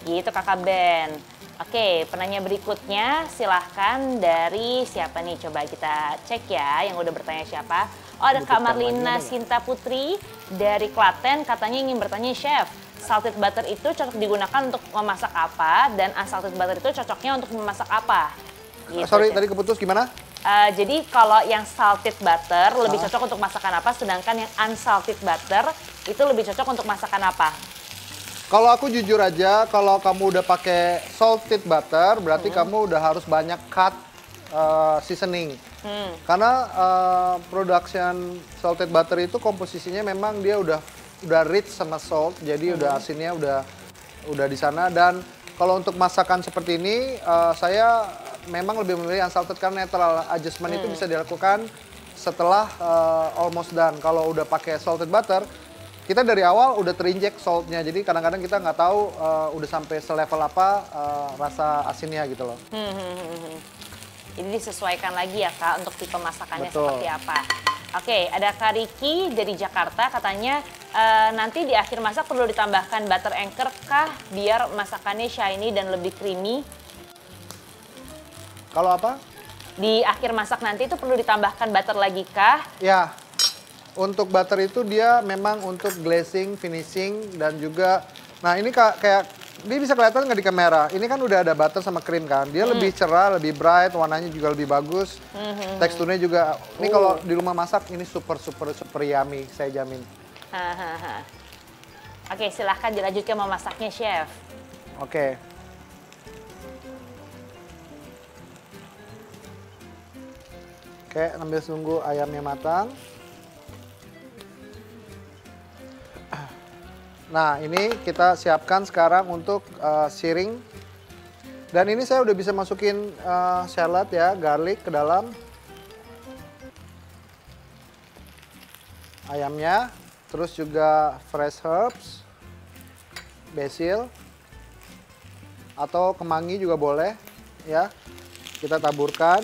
Gitu Kakak Ben. Oke, penanya berikutnya silahkan dari siapa nih? Coba kita cek ya yang udah bertanya siapa. Oh ada Kak Marlina Sinta Putri dari Klaten, katanya ingin bertanya Chef. Salted butter itu cocok digunakan untuk memasak apa dan unsalted butter itu cocoknya untuk memasak apa? Gitu, sorry, Chef. tadi keputus gimana? Jadi kalau yang salted butter lebih cocok untuk masakan apa, sedangkan yang unsalted butter itu lebih cocok untuk masakan apa? Kalau aku jujur aja, kalau kamu udah pakai salted butter, berarti kamu udah harus banyak cut seasoning. Karena production salted butter itu komposisinya memang dia udah rich sama salt, jadi udah asinnya udah di sana. Dan kalau untuk masakan seperti ini, saya memang lebih memilih unsalted karena natural adjustment itu bisa dilakukan setelah almost done. Kalau udah pakai salted butter, kita dari awal udah terinjek saltnya, jadi kadang-kadang kita nggak tahu udah sampai selevel apa rasa asinnya gitu loh. Jadi disesuaikan lagi ya Kak untuk tipe masakannya seperti apa. Oke, ada Kak Riki dari Jakarta, katanya nanti di akhir masak perlu ditambahkan butter Anchor kah biar masakannya shiny dan lebih creamy? Kalau apa? Di akhir masak nanti itu perlu ditambahkan butter lagi kah? Ya, untuk butter itu dia memang untuk glazing, finishing, dan juga, nah ini kayak dia bisa kelihatan nggak di kamera? Ini kan udah ada butter sama krim kan. Dia lebih cerah, lebih bright, warnanya juga lebih bagus. Teksturnya juga. Ini kalau di rumah masak ini super yummy, saya jamin. Oke, silahkan dilanjutkan memasaknya, Chef. Oke. Oke, sambil tunggu ayamnya matang. Nah, ini kita siapkan sekarang untuk searing. Dan ini saya udah bisa masukin salad ya, garlic ke dalam ayamnya. Terus juga fresh herbs, basil, atau kemangi juga boleh ya. Kita taburkan.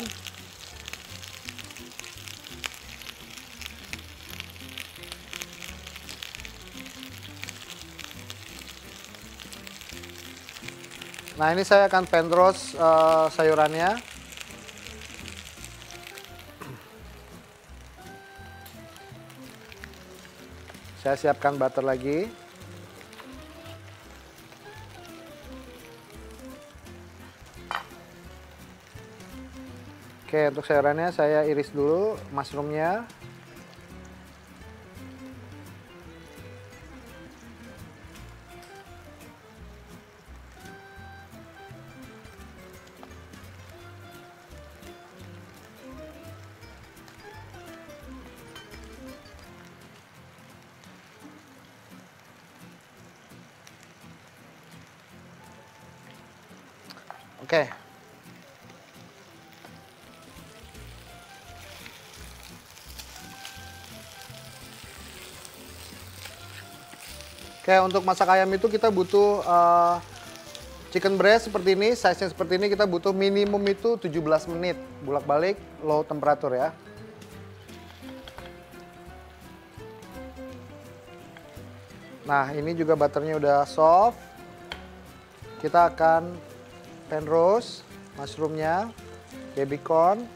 Nah, ini saya akan pan roast sayurannya. Saya siapkan butter lagi. Oke, untuk sayurannya saya iris dulu mushroomnya. Oke. Oke, untuk masak ayam itu kita butuh chicken breast seperti ini, size-nya seperti ini, kita butuh minimum itu 17 menit. Bolak-balik, low temperatur ya. Nah, ini juga butternya udah soft. Kita akan pan roast mushroomnya, baby corn,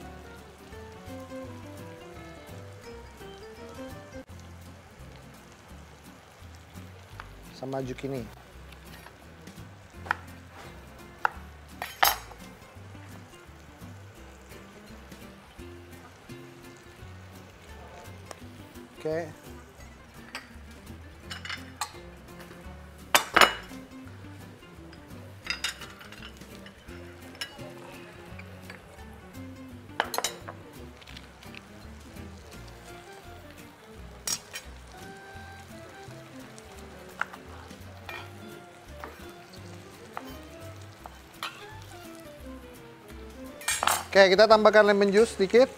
sama zucchini. Oke. Oke, kita tambahkan lemon juice sedikit.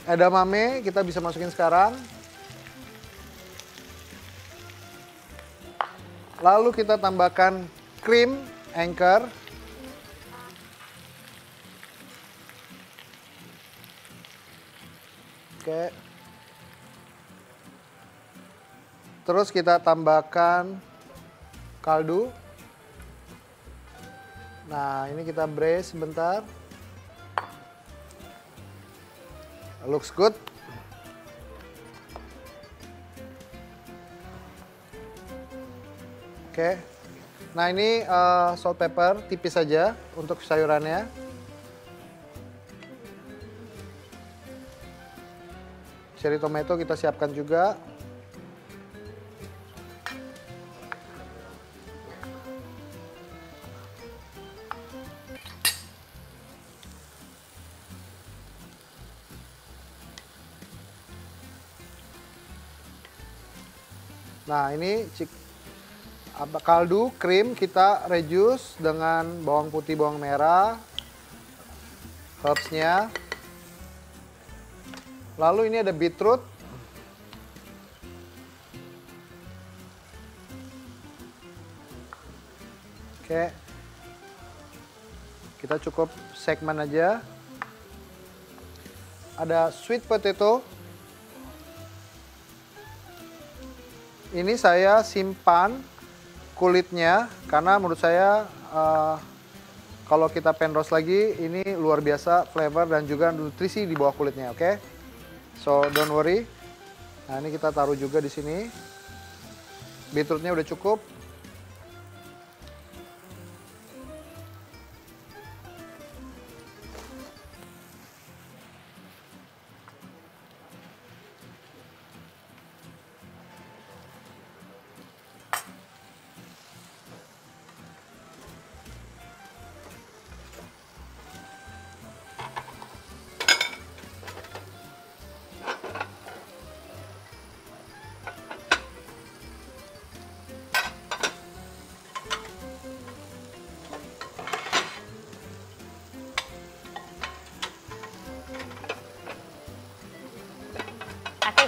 Edamame kita bisa masukin sekarang. Lalu kita tambahkan krim Anchor. Oke. Terus kita tambahkan kaldu. Nah, ini kita braise sebentar. Looks good. Oke. Nah, ini salt pepper tipis saja untuk sayurannya. Cherry tomato kita siapkan juga. Nah, ini kaldu krim kita reduce dengan bawang putih, bawang merah, herbsnya. Lalu ini ada beetroot. Oke. Kita cukup segmen aja. Ada sweet potato. Ini saya simpan kulitnya karena menurut saya kalau kita pan roast lagi ini luar biasa flavor dan juga nutrisi di bawah kulitnya, oke? So don't worry. Nah, ini kita taruh juga di sini. Beetrootnya udah cukup.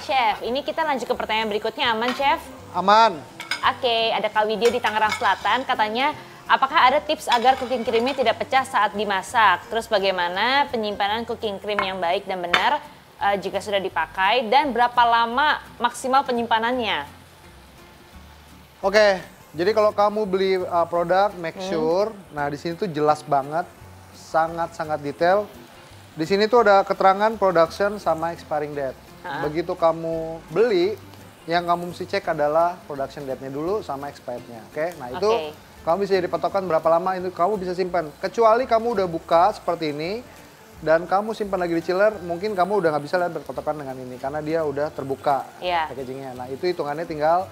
Chef. Ini kita lanjut ke pertanyaan berikutnya, aman Chef? Aman. Oke, ada Kak Widya di Tangerang Selatan, katanya apakah ada tips agar cooking creamnya tidak pecah saat dimasak? Terus bagaimana penyimpanan cooking cream yang baik dan benar jika sudah dipakai, dan berapa lama maksimal penyimpanannya? Oke, jadi kalau kamu beli produk, make sure, nah di sini tuh jelas banget, sangat-sangat detail. Di sini tuh ada keterangan production sama expiring date. Begitu kamu beli, yang kamu mesti cek adalah production date-nya dulu sama expired-nya. Oke, nah itu kamu bisa jadi patokan berapa lama itu kamu bisa simpan. Kecuali kamu udah buka seperti ini dan kamu simpan lagi di chiller, mungkin kamu udah nggak bisa lihat berpatokan dengan ini karena dia udah terbuka packagingnya. Nah itu hitungannya tinggal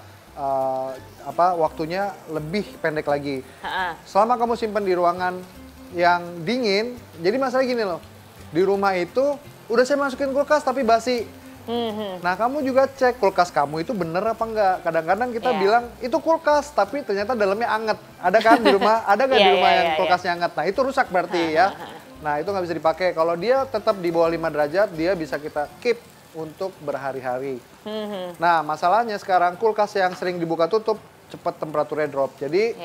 waktunya lebih pendek lagi. Selama kamu simpan di ruangan yang dingin, jadi masalah gini loh, di rumah itu udah saya masukin kulkas tapi basi. Nah kamu juga cek kulkas kamu itu bener apa enggak. Kadang-kadang kita bilang itu kulkas tapi ternyata dalamnya anget. Ada kan di rumah? Ada nggak di rumah yang kulkasnya anget? Nah itu rusak berarti ya. Nah itu nggak bisa dipakai. Kalau dia tetap di bawah 5 derajat, dia bisa kita keep untuk berhari-hari. Nah masalahnya sekarang kulkas yang sering dibuka tutup cepat temperaturnya drop. Jadi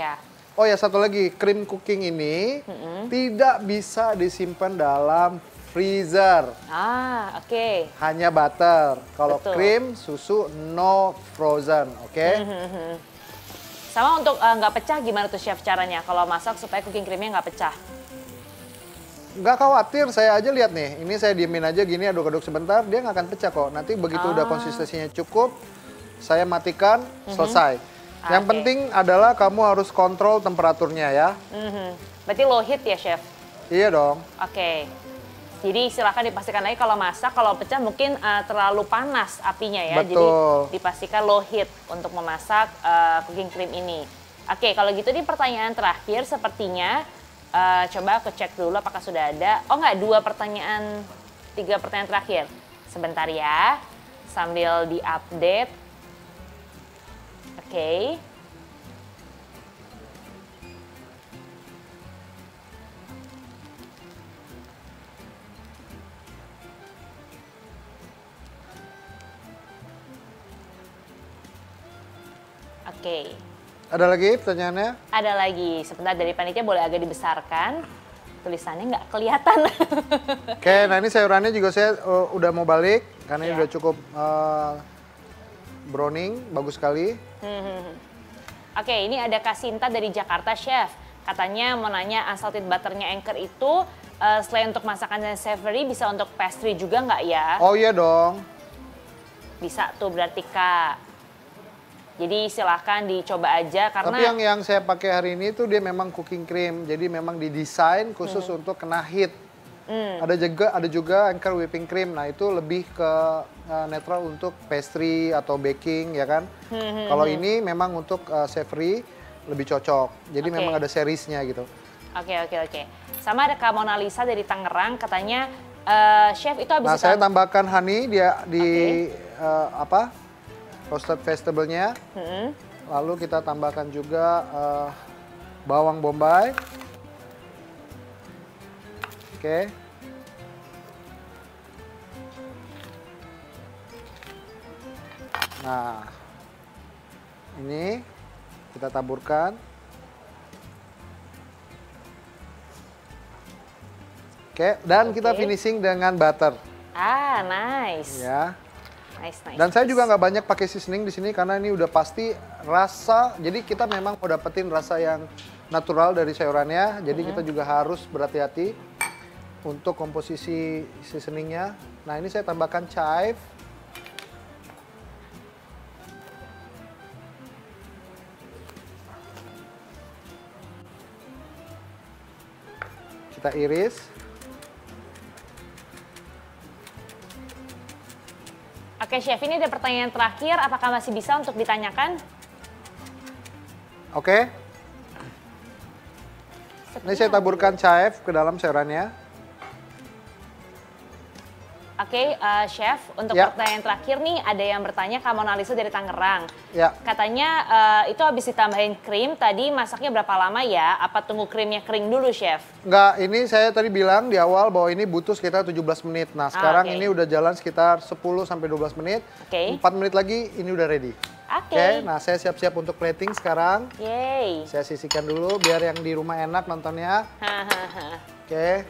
oh ya satu lagi, cream cooking ini tidak bisa disimpan dalam freezer. Oke. Hanya butter. Kalau krim, susu, no frozen, oke? Sama untuk nggak pecah gimana tuh Chef caranya kalau masak supaya cooking creamnya nggak pecah? Nggak khawatir, saya aja lihat nih. Ini saya diemin aja gini, aduk-aduk sebentar, dia nggak akan pecah kok. Nanti begitu udah konsistensinya cukup, saya matikan, selesai. Yang penting adalah kamu harus kontrol temperaturnya ya. Berarti low heat ya Chef? Iya dong. Oke. Jadi silahkan dipastikan lagi kalau masak, kalau pecah mungkin terlalu panas apinya ya. Betul. Jadi dipastikan low heat untuk memasak cooking cream ini. Oke, kalau gitu ini pertanyaan terakhir sepertinya. Coba aku cek dulu apakah sudah ada. Oh enggak, 3 pertanyaan terakhir. Sebentar ya, sambil diupdate. Oke. Oke. Ada lagi pertanyaannya? Ada lagi. Sebentar, dari panitia boleh agak dibesarkan. Tulisannya nggak kelihatan. Oke, nah ini sayurannya juga saya udah mau balik. Karena ini udah cukup browning, bagus sekali. Oke, ini ada Kak Sinta dari Jakarta, Chef. Katanya mau nanya unsalted butternya Anchor itu selain untuk masakan yang savory, bisa untuk pastry juga nggak ya? Oh iya dong. Bisa tuh berarti Kak. Jadi silahkan dicoba aja karena... Tapi yang saya pakai hari ini tuh dia memang cooking cream. Jadi memang didesain khusus untuk kena heat. Ada juga Anchor whipping cream. Nah itu lebih ke netral untuk pastry atau baking ya kan. Kalau ini memang untuk savory lebih cocok. Jadi memang ada seriesnya gitu. Oke. Sama ada Kak Mona Lisa dari Tangerang, katanya Chef itu habis... Nah saya tambahkan honey dia di roasted vegetable-nya. Lalu kita tambahkan juga bawang bombay. Oke. Nah, ini kita taburkan. Oke, dan kita finishing dengan butter. Nice. Ya. Nice. Dan saya juga nggak banyak pakai seasoning di sini karena ini udah pasti rasa. Jadi kita memang mau dapetin rasa yang natural dari sayurannya. Jadi kita juga harus berhati-hati untuk komposisi seasoningnya. Nah ini saya tambahkan chive. Kita iris. Oke Chef, ini ada pertanyaan terakhir, apakah masih bisa untuk ditanyakan? Oke. Ini saya taburkan chive ke dalam sayurannya. Oke, Chef, untuk Ya. pertanyaan terakhir nih, ada yang bertanya Kak Mona Lisa dari Tangerang. Ya. Katanya itu habis ditambahin krim, tadi masaknya berapa lama ya? Apa tunggu krimnya kering dulu, Chef? Enggak, ini saya tadi bilang di awal bahwa ini butuh sekitar 17 menit. Nah, sekarang oke. ini udah jalan sekitar 10 sampai 12 menit. Oke. 4 menit lagi ini udah ready. Oke. Nah saya siap-siap untuk plating sekarang. Yeay. Saya sisihkan dulu biar yang di rumah enak nontonnya. Hahaha. Oke.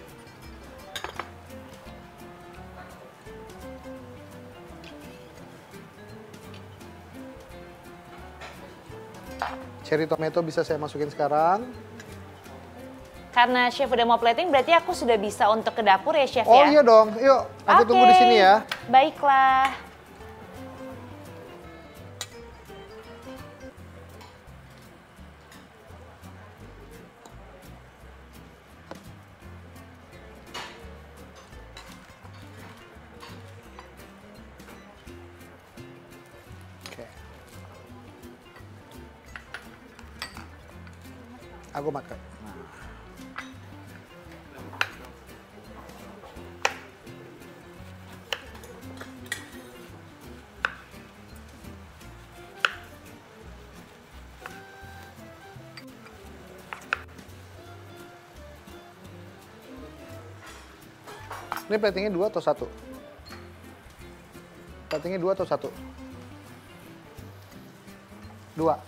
Cherry tomato bisa saya masukin sekarang. Karena Chef udah mau plating, berarti aku sudah bisa untuk ke dapur ya, Chef Oh ya? iya dong, yuk aku tunggu di sini ya. Baiklah. Oke. Aku makan. Nah. Ini platingnya 2 atau 1? Platingnya 2 atau 1? 2.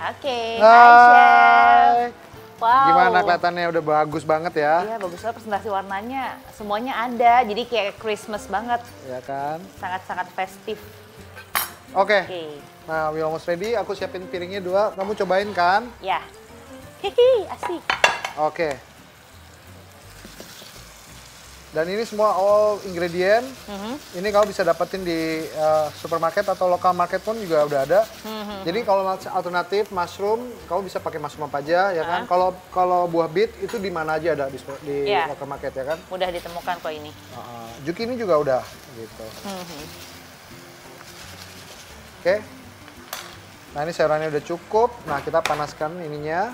Oke, hai Hai. Chef. Wow. Gimana kelihatannya udah bagus banget ya? Iya, bagus banget presentasi warnanya. Semuanya ada, jadi kayak Christmas banget. Ya kan? Sangat-sangat festif. Oke. Oke. Nah, we almost ready. Aku siapin piringnya 2. Kamu cobain kan? Ya. Hihi, asik. Oke. Dan ini semua all ingredient. Ini kamu bisa dapetin di supermarket atau lokal market pun juga udah ada. Jadi kalau alternatif mushroom, kamu bisa pakai mushroom apa aja ya kan. Kalau buah beet itu di mana aja ada di Iya. local market ya kan. Mudah ditemukan kok ini. Zucchini juga udah gitu. Oke. Nah ini sayurannya udah cukup. Nah kita panaskan ininya.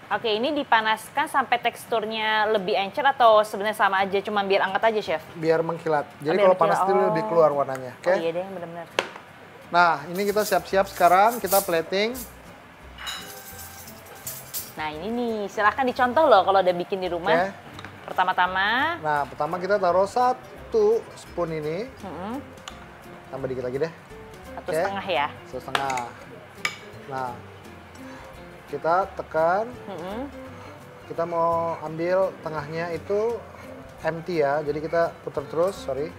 Oke, ini dipanaskan sampai teksturnya lebih encer atau sebenarnya sama aja, cuma biar anget aja, Chef? Biar mengkilat. Jadi biar kalau mengkilat. panas dulu lebih keluar warnanya. Oke. Oh iya deh, benar-benar. Nah ini kita siap-siap sekarang. Kita plating. Nah ini nih, silahkan dicontoh loh kalau udah bikin di rumah. Oke. Pertama-tama, Nah pertama kita taruh 1 spoon ini. Tambah dikit lagi deh. 1,5 ya. 1,5. Nah, kita tekan. Kita mau ambil tengahnya itu empty ya. Jadi kita putar terus, sorry.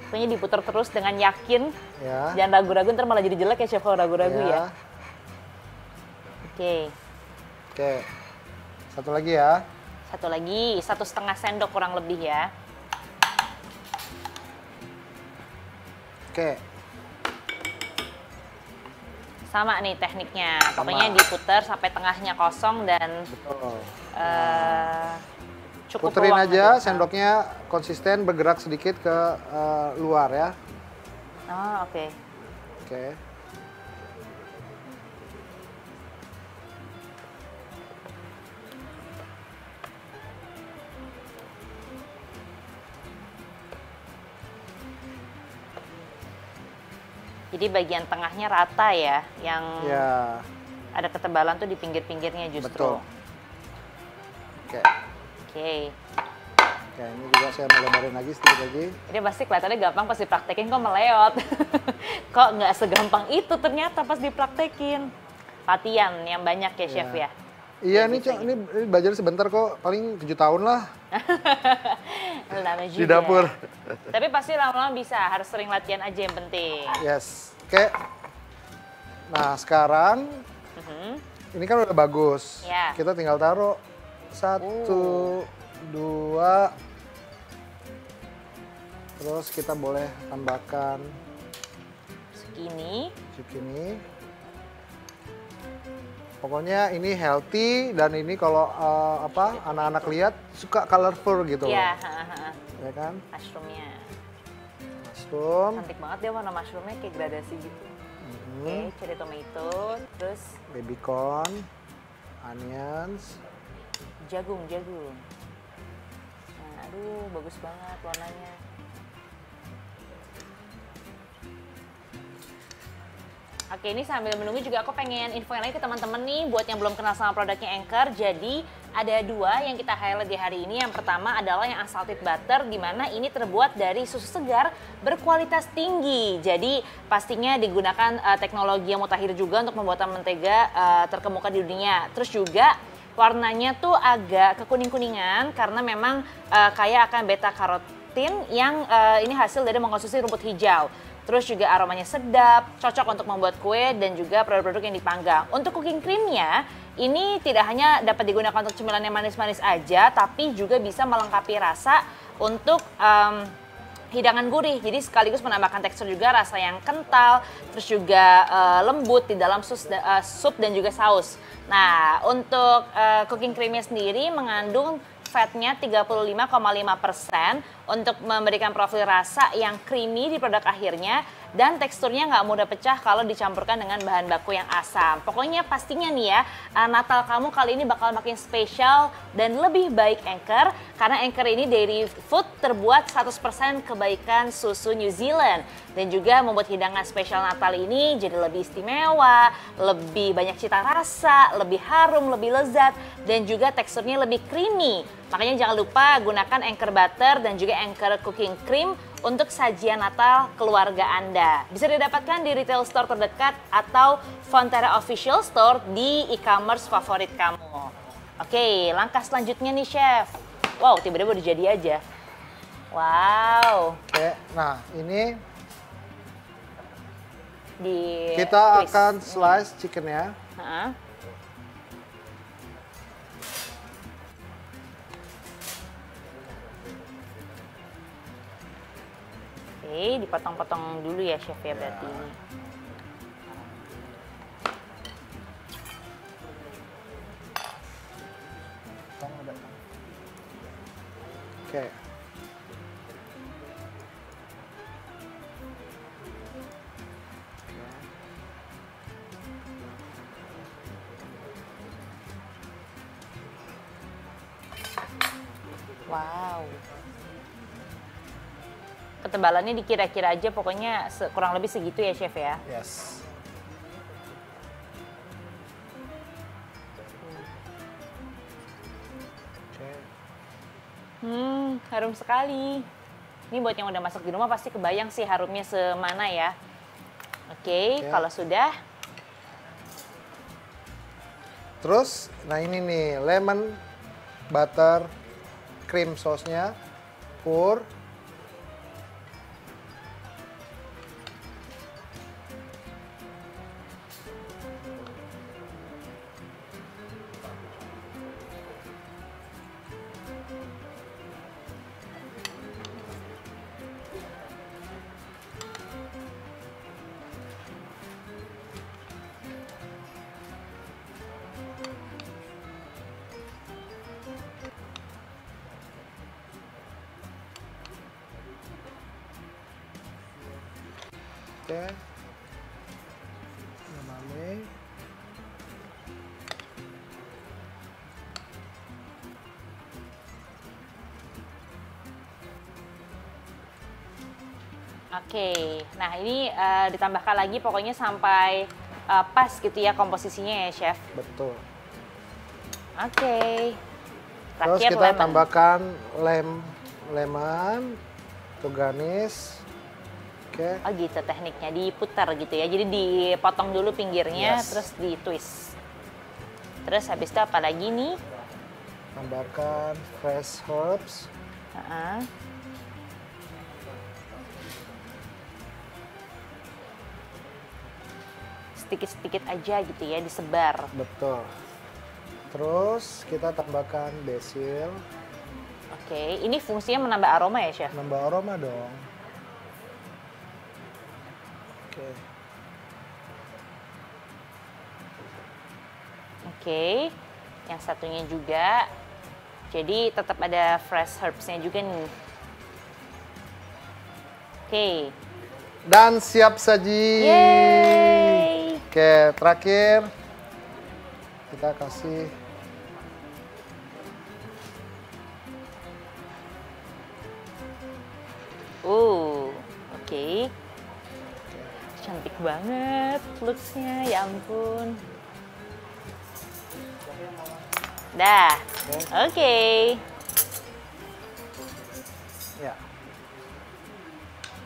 Pokoknya diputar terus dengan yakin. Ya. Jangan ragu-ragu, ntar malah jadi jelek ya, Chef, kalau ragu-ragu ya. Oke. Oke. Satu lagi ya. Satu lagi, 1,5 sendok kurang lebih ya. Oke. Sama nih tekniknya. Pokoknya diputar sampai tengahnya kosong dan Betul. cukup Puterin ruang aja, aja. sendoknya konsisten bergerak sedikit ke luar ya. Oh, oke. Oke. Jadi bagian tengahnya rata ya, yang Ya, ada ketebalan tuh di pinggir-pinggirnya justru. betul. Oke. Oke. Oke, ini juga saya mau lebarin lagi sedikit lagi. Ini pasti kelihatannya gampang pas dipraktekin kok meleot. Kok nggak segampang itu ternyata pas dipraktekin. Latihan yang banyak ya, Chef ya? Iya Ya, nih, bisa Cok, ini belajar sebentar kok, paling 7 tahun lah Lama di juga. dapur. Tapi pasti lama-lama bisa, harus sering latihan aja yang penting. Yes, oke. Nah sekarang, ini kan udah bagus. Ya. Kita tinggal taruh 1, 2. Terus kita boleh tambahkan Segini. zucchini. Pokoknya ini healthy dan ini kalau anak-anak lihat suka colorful gitu loh. Iya, Ya kan? mushroomnya. Mushroom, Cantik banget dia warna mushroomnya kayak gradasi gitu. Oke, cherry tomato, terus baby corn, onions. jagung. Nah, aduh, bagus banget warnanya. Oke, ini sambil menunggu juga aku pengen infoin lagi ke teman-teman nih buat yang belum kenal sama produknya Anchor. Jadi ada 2 yang kita highlight di hari ini. Yang pertama adalah yang unsalted butter, di mana ini terbuat dari susu segar berkualitas tinggi. Jadi pastinya digunakan teknologi yang mutakhir juga untuk pembuatan mentega terkemuka di dunia. Terus juga warnanya tuh agak kekuning-kuningan karena memang kaya akan beta karotin yang ini hasil dari mengkonsumsi rumput hijau. Terus juga aromanya sedap, cocok untuk membuat kue dan juga produk-produk yang dipanggang. Untuk cooking creamnya, ini tidak hanya dapat digunakan untuk cemilan yang manis-manis aja, tapi juga bisa melengkapi rasa untuk hidangan gurih. Jadi sekaligus menambahkan tekstur juga rasa yang kental, terus juga lembut di dalam sup dan juga saus. Nah, untuk cooking creamnya sendiri mengandung fatnya 35,5% untuk memberikan profil rasa yang creamy di produk akhirnya dan teksturnya nggak mudah pecah kalau dicampurkan dengan bahan baku yang asam. Pokoknya pastinya nih ya, Natal kamu kali ini bakal makin spesial dan lebih baik Anchor karena Anchor ini dairy food terbuat 100% kebaikan susu New Zealand dan juga membuat hidangan spesial Natal ini jadi lebih istimewa, lebih banyak cita rasa, lebih harum, lebih lezat dan juga teksturnya lebih creamy. Makanya jangan lupa gunakan Anchor Butter dan juga Anchor Cooking Cream untuk sajian Natal keluarga Anda. Bisa didapatkan di retail store terdekat atau Fonterra Official Store di e-commerce favorit kamu. Oke, langkah selanjutnya nih Chef. Wow, tiba-tiba udah jadi aja. Wow. Oke, nah ini twist. kita akan slice chickennya. Oke, dipotong-potong dulu ya Chef ya berarti ini. Oke. Wow. Ketebalannya dikira-kira aja pokoknya kurang lebih segitu ya Chef ya. Yes. Oke. Harum sekali. Ini buat yang udah masak di rumah pasti kebayang sih harumnya semana ya. Oke, kalau sudah. Terus, nah ini nih lemon butter cream sauce-nya, pour. Oke. Edamame. Oke, nah ini ditambahkan lagi pokoknya sampai pas gitu ya komposisinya ya Chef. Betul. Oke. Terus Terakhir kita lemon. tambahkan lemon, tuh garnish. Oke. Oh gitu tekniknya, diputar gitu ya. Jadi dipotong dulu pinggirnya, Yes. terus di twist. Terus habis itu apa lagi nih? Tambahkan fresh herbs. Heeh. Sedikit-sedikit aja gitu ya, disebar. Betul. Terus kita tambahkan basil, Oke, ini fungsinya menambah aroma ya Chef? nambah aroma dong. Oke. Oke, yang satunya juga. Jadi tetap ada fresh herbs-nya juga nih. Oke. Dan siap saji. Yeay! Oke, terakhir kita kasih Oke. Cantik banget looks-nya, ya ampun. Dah, oke. ya.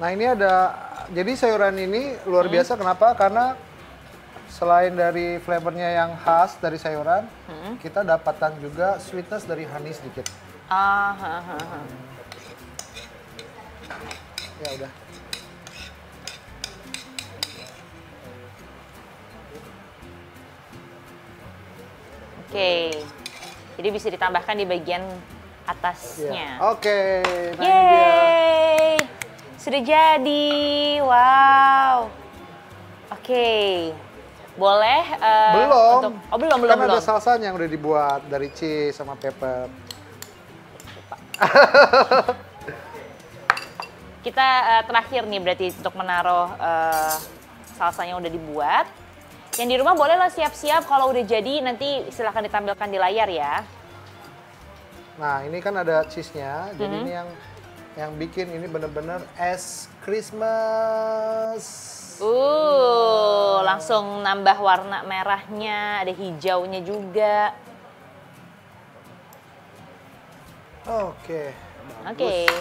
Nah ini ada, jadi sayuran ini luar biasa kenapa? Karena selain dari flavornya yang khas dari sayuran, kita dapatkan juga sweetness dari honey sedikit. Ah, Ya udah. Oke. Jadi bisa ditambahkan di bagian Ya. atasnya. Oke, nah ini dia. Yeay! Sudah jadi. Wow. Oke. Boleh Belum. untuk belum Kan belum. ada salsanya yang udah dibuat dari cheese sama pepper. Kita terakhir nih berarti untuk menaruh salsanya udah dibuat. Yang di rumah bolehlah siap-siap kalau udah jadi nanti silahkan ditampilkan di layar ya. Nah, ini kan ada cheese-nya. Jadi ini yang bikin ini bener-bener es Christmas. Langsung nambah warna merahnya, ada hijaunya juga. Oke. Oke. Oke.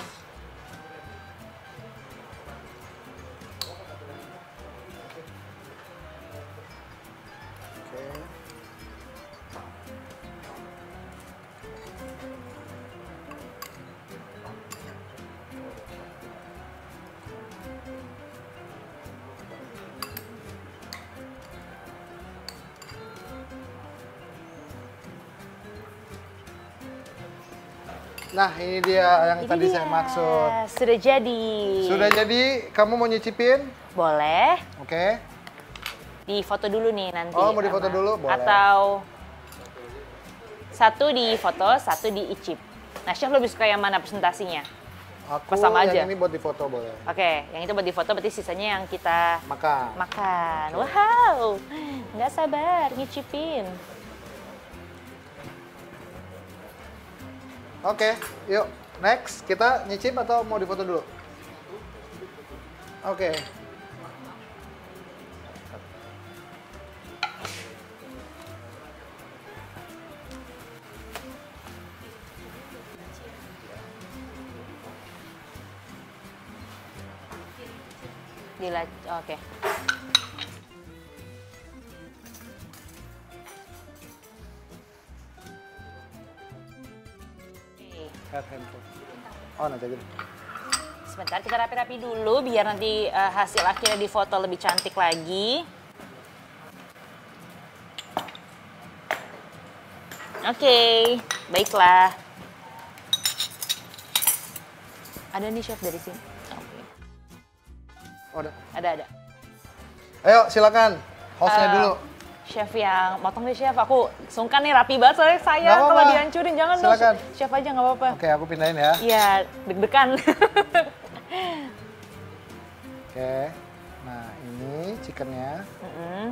Nah, ini dia yang Ini tadi dia. saya maksud. Sudah jadi. Sudah jadi, kamu mau nyicipin? Boleh. Oke. Di foto dulu nih nanti. Oh, mau difoto dulu? Boleh. Atau satu di foto, satu di icip. Nah, Chef lebih suka yang mana presentasinya? Aku Pas sama yang aja? ini buat difoto boleh. Oke, yang itu buat di foto berarti sisanya yang kita Makan. makan. Wow, nggak sabar ngicipin. Oke, yuk. Next, kita nyicip atau mau difoto dulu? Oke. Oke. Head handphone. Oh, nanti aja. Sebentar kita rapi-rapi dulu biar nanti hasil akhirnya di foto lebih cantik lagi. Oke, baiklah. Ada nih Chef dari sini. Oke. Oh, ada. Ada. Ayo, silakan. Hostnya dulu. Chef yang motong deh Chef, aku sungkan nih rapi banget soalnya saya Nggak kalau apa-apa. dihancurin jangan Silakan. dong. Chef aja nggak apa-apa. Oke, aku pindahin ya. Iya, deg-degan. Oke. Nah, ini chickennya. Mm-mm.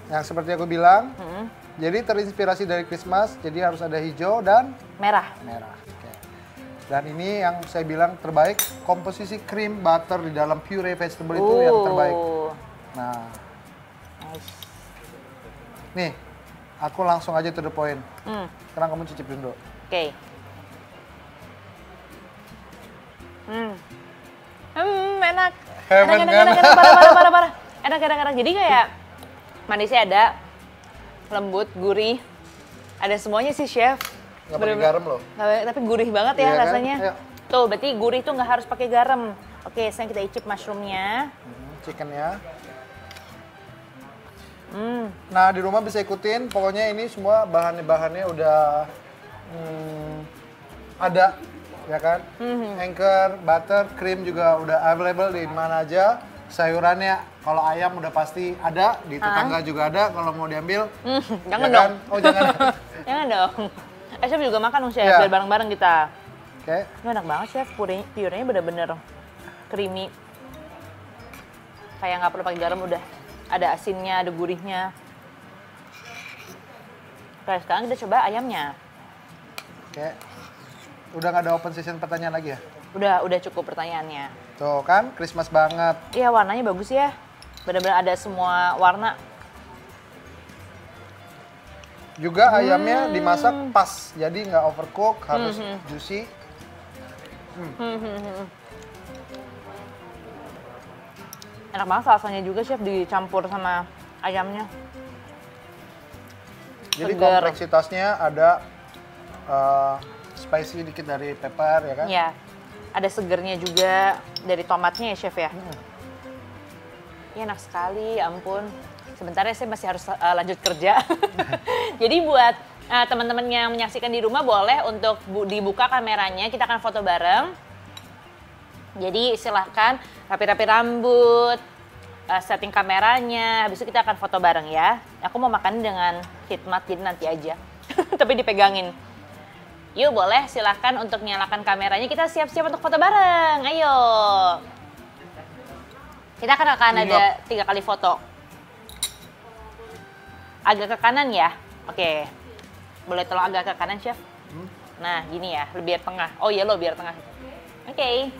Yang seperti aku bilang, Mm-mm. jadi terinspirasi dari Christmas, jadi harus ada hijau dan Merah. merah. Oke. Dan ini yang saya bilang terbaik, komposisi krim butter di dalam puree vegetable itu yang terbaik. Nah, nice. Nih, aku langsung aja to the point. Sekarang kamu cicip dulu. Oke. Enak. Heaven, enak, parah. Enak. Jadi kayak manisnya ada, lembut, gurih, ada semuanya sih chef. Nggak pakai garam loh. Tapi gurih banget ya Iya kan? rasanya. Ayo. Tuh, berarti gurih tuh nggak harus pakai garam. Oke, sekarang kita icip mushroomnya. Chickennya. Nah, di rumah bisa ikutin, pokoknya ini semua bahan-bahannya udah ada, ya kan? Anchor, butter, krim juga udah available di mana aja. Sayurannya, kalau ayam udah pasti ada, di tetangga juga ada kalau mau diambil. Jangan ya dong. Kan? Oh, jangan. Jangan dong. Chef juga makan dong, Chef, Ya. biar bareng-bareng kita. Oke. Ini enak banget, Chef. Purenya bener-bener creamy. Kayak nggak perlu pakai garam, udah ada asinnya, ada gurihnya. Oke, sekarang kita coba ayamnya. Oke. Udah nggak ada open session pertanyaan lagi ya? Udah cukup pertanyaannya. Tuh kan, Christmas banget. Iya, warnanya bagus ya. Benar-benar ada semua warna. Juga ayamnya dimasak pas, jadi nggak overcook, harus juicy. Enak banget rasanya juga, Chef, dicampur sama ayamnya. Jadi Segar. kompleksitasnya ada spicy dikit dari pepper, ya kan? Ya, ada segernya juga dari tomatnya ya, Chef ya. Ya, enak sekali, ya ampun. Sebentar ya, saya masih harus lanjut kerja. Jadi buat teman-teman yang menyaksikan di rumah boleh untuk dibuka kameranya, kita akan foto bareng. Jadi silahkan rapi-rapi rambut, setting kameranya, habis itu kita akan foto bareng ya. Aku mau makan dengan khidmat, jadi nanti aja. Tapi dipegangin. Yuk boleh, silahkan untuk nyalakan kameranya, kita siap-siap untuk foto bareng, ayo. Kita akan ada 3 kali foto. Agak ke kanan ya, oke. Boleh tolong agak ke kanan, Chef? Nah, gini ya, biar tengah. Oh iya lo, biar tengah. Oke.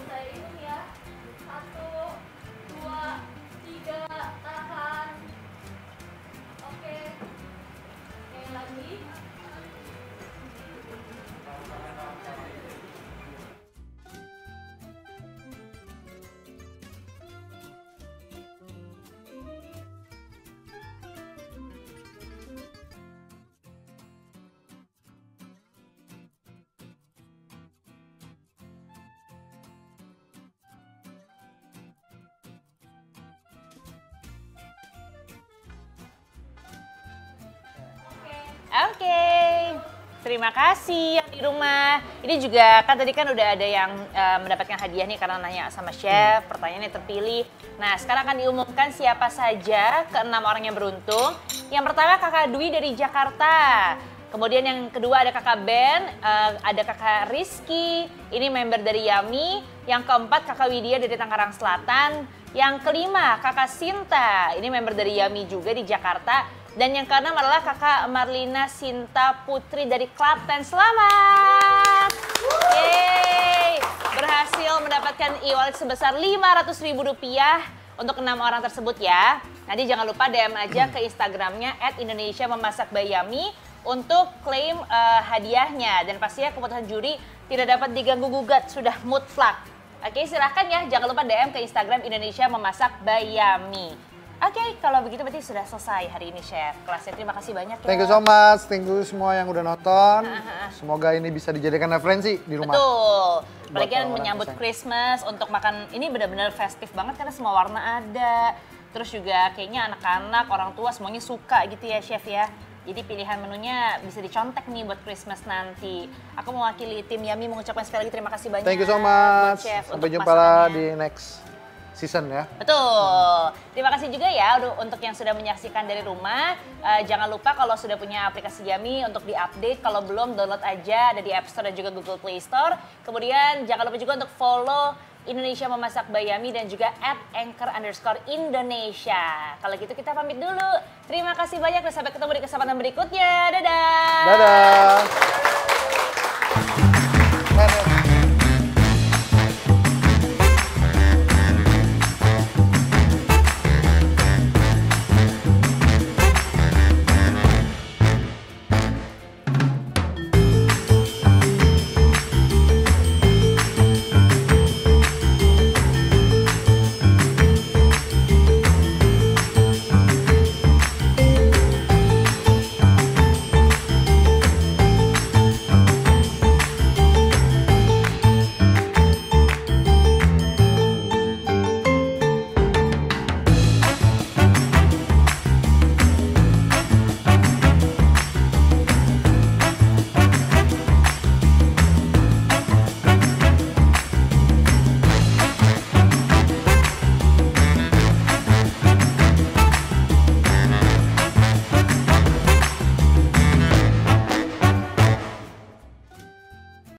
Oke, terima kasih yang di rumah. Ini juga kan tadi kan udah ada yang mendapatkan hadiah nih karena nanya sama chef, pertanyaannya terpilih. Nah, sekarang akan diumumkan siapa saja ke-6 orang yang beruntung. Yang pertama Kakak Dwi dari Jakarta. Kemudian yang kedua ada Kakak Ben, ada Kakak Rizky, ini member dari Yami. Yang keempat Kakak Widya dari Tangerang Selatan. Yang kelima Kakak Sinta, ini member dari Yami juga di Jakarta. Dan yang keenam adalah Kakak Marlina Sinta Putri dari Klaten. Selamat! Yeay! Berhasil mendapatkan e-wallet sebesar Rp500.000 untuk 6 orang tersebut ya. Nanti jangan lupa DM aja ke Instagramnya @IndonesiaMemasakByYami untuk klaim hadiahnya. Dan pastinya keputusan juri tidak dapat diganggu-gugat, sudah mutlak. Oke, silahkan ya, jangan lupa DM ke Instagram Indonesia Memasak by Yami. Oke, kalau begitu berarti sudah selesai hari ini, Chef. Kelasnya terima kasih banyak ya. Thank you so much, thank you semua yang udah nonton. Semoga ini bisa dijadikan referensi di rumah. Betul. Apalagi kan orang menyambut kesana. Christmas, untuk makan ini benar-benar festif banget karena semua warna ada. Terus juga kayaknya anak-anak, orang tua semuanya suka gitu ya, Chef ya. Jadi pilihan menunya bisa dicontek nih buat Christmas nanti. Aku mewakili tim Yami mengucapkan sekali lagi terima kasih banyak. Thank you so buat much. Chef Sampai untuk jumpa lah masakannya. di next season ya. Betul. Terima kasih juga ya untuk yang sudah menyaksikan dari rumah. Jangan lupa kalau sudah punya aplikasi Yami untuk diupdate. Kalau belum, download aja. Ada di App Store dan juga Google Play Store. Kemudian jangan lupa juga untuk follow Indonesia Memasak by Yami dan juga @anchor_Indonesia. Kalau gitu kita pamit dulu. Terima kasih banyak dan sampai ketemu di kesempatan berikutnya. Dadah! Dadah!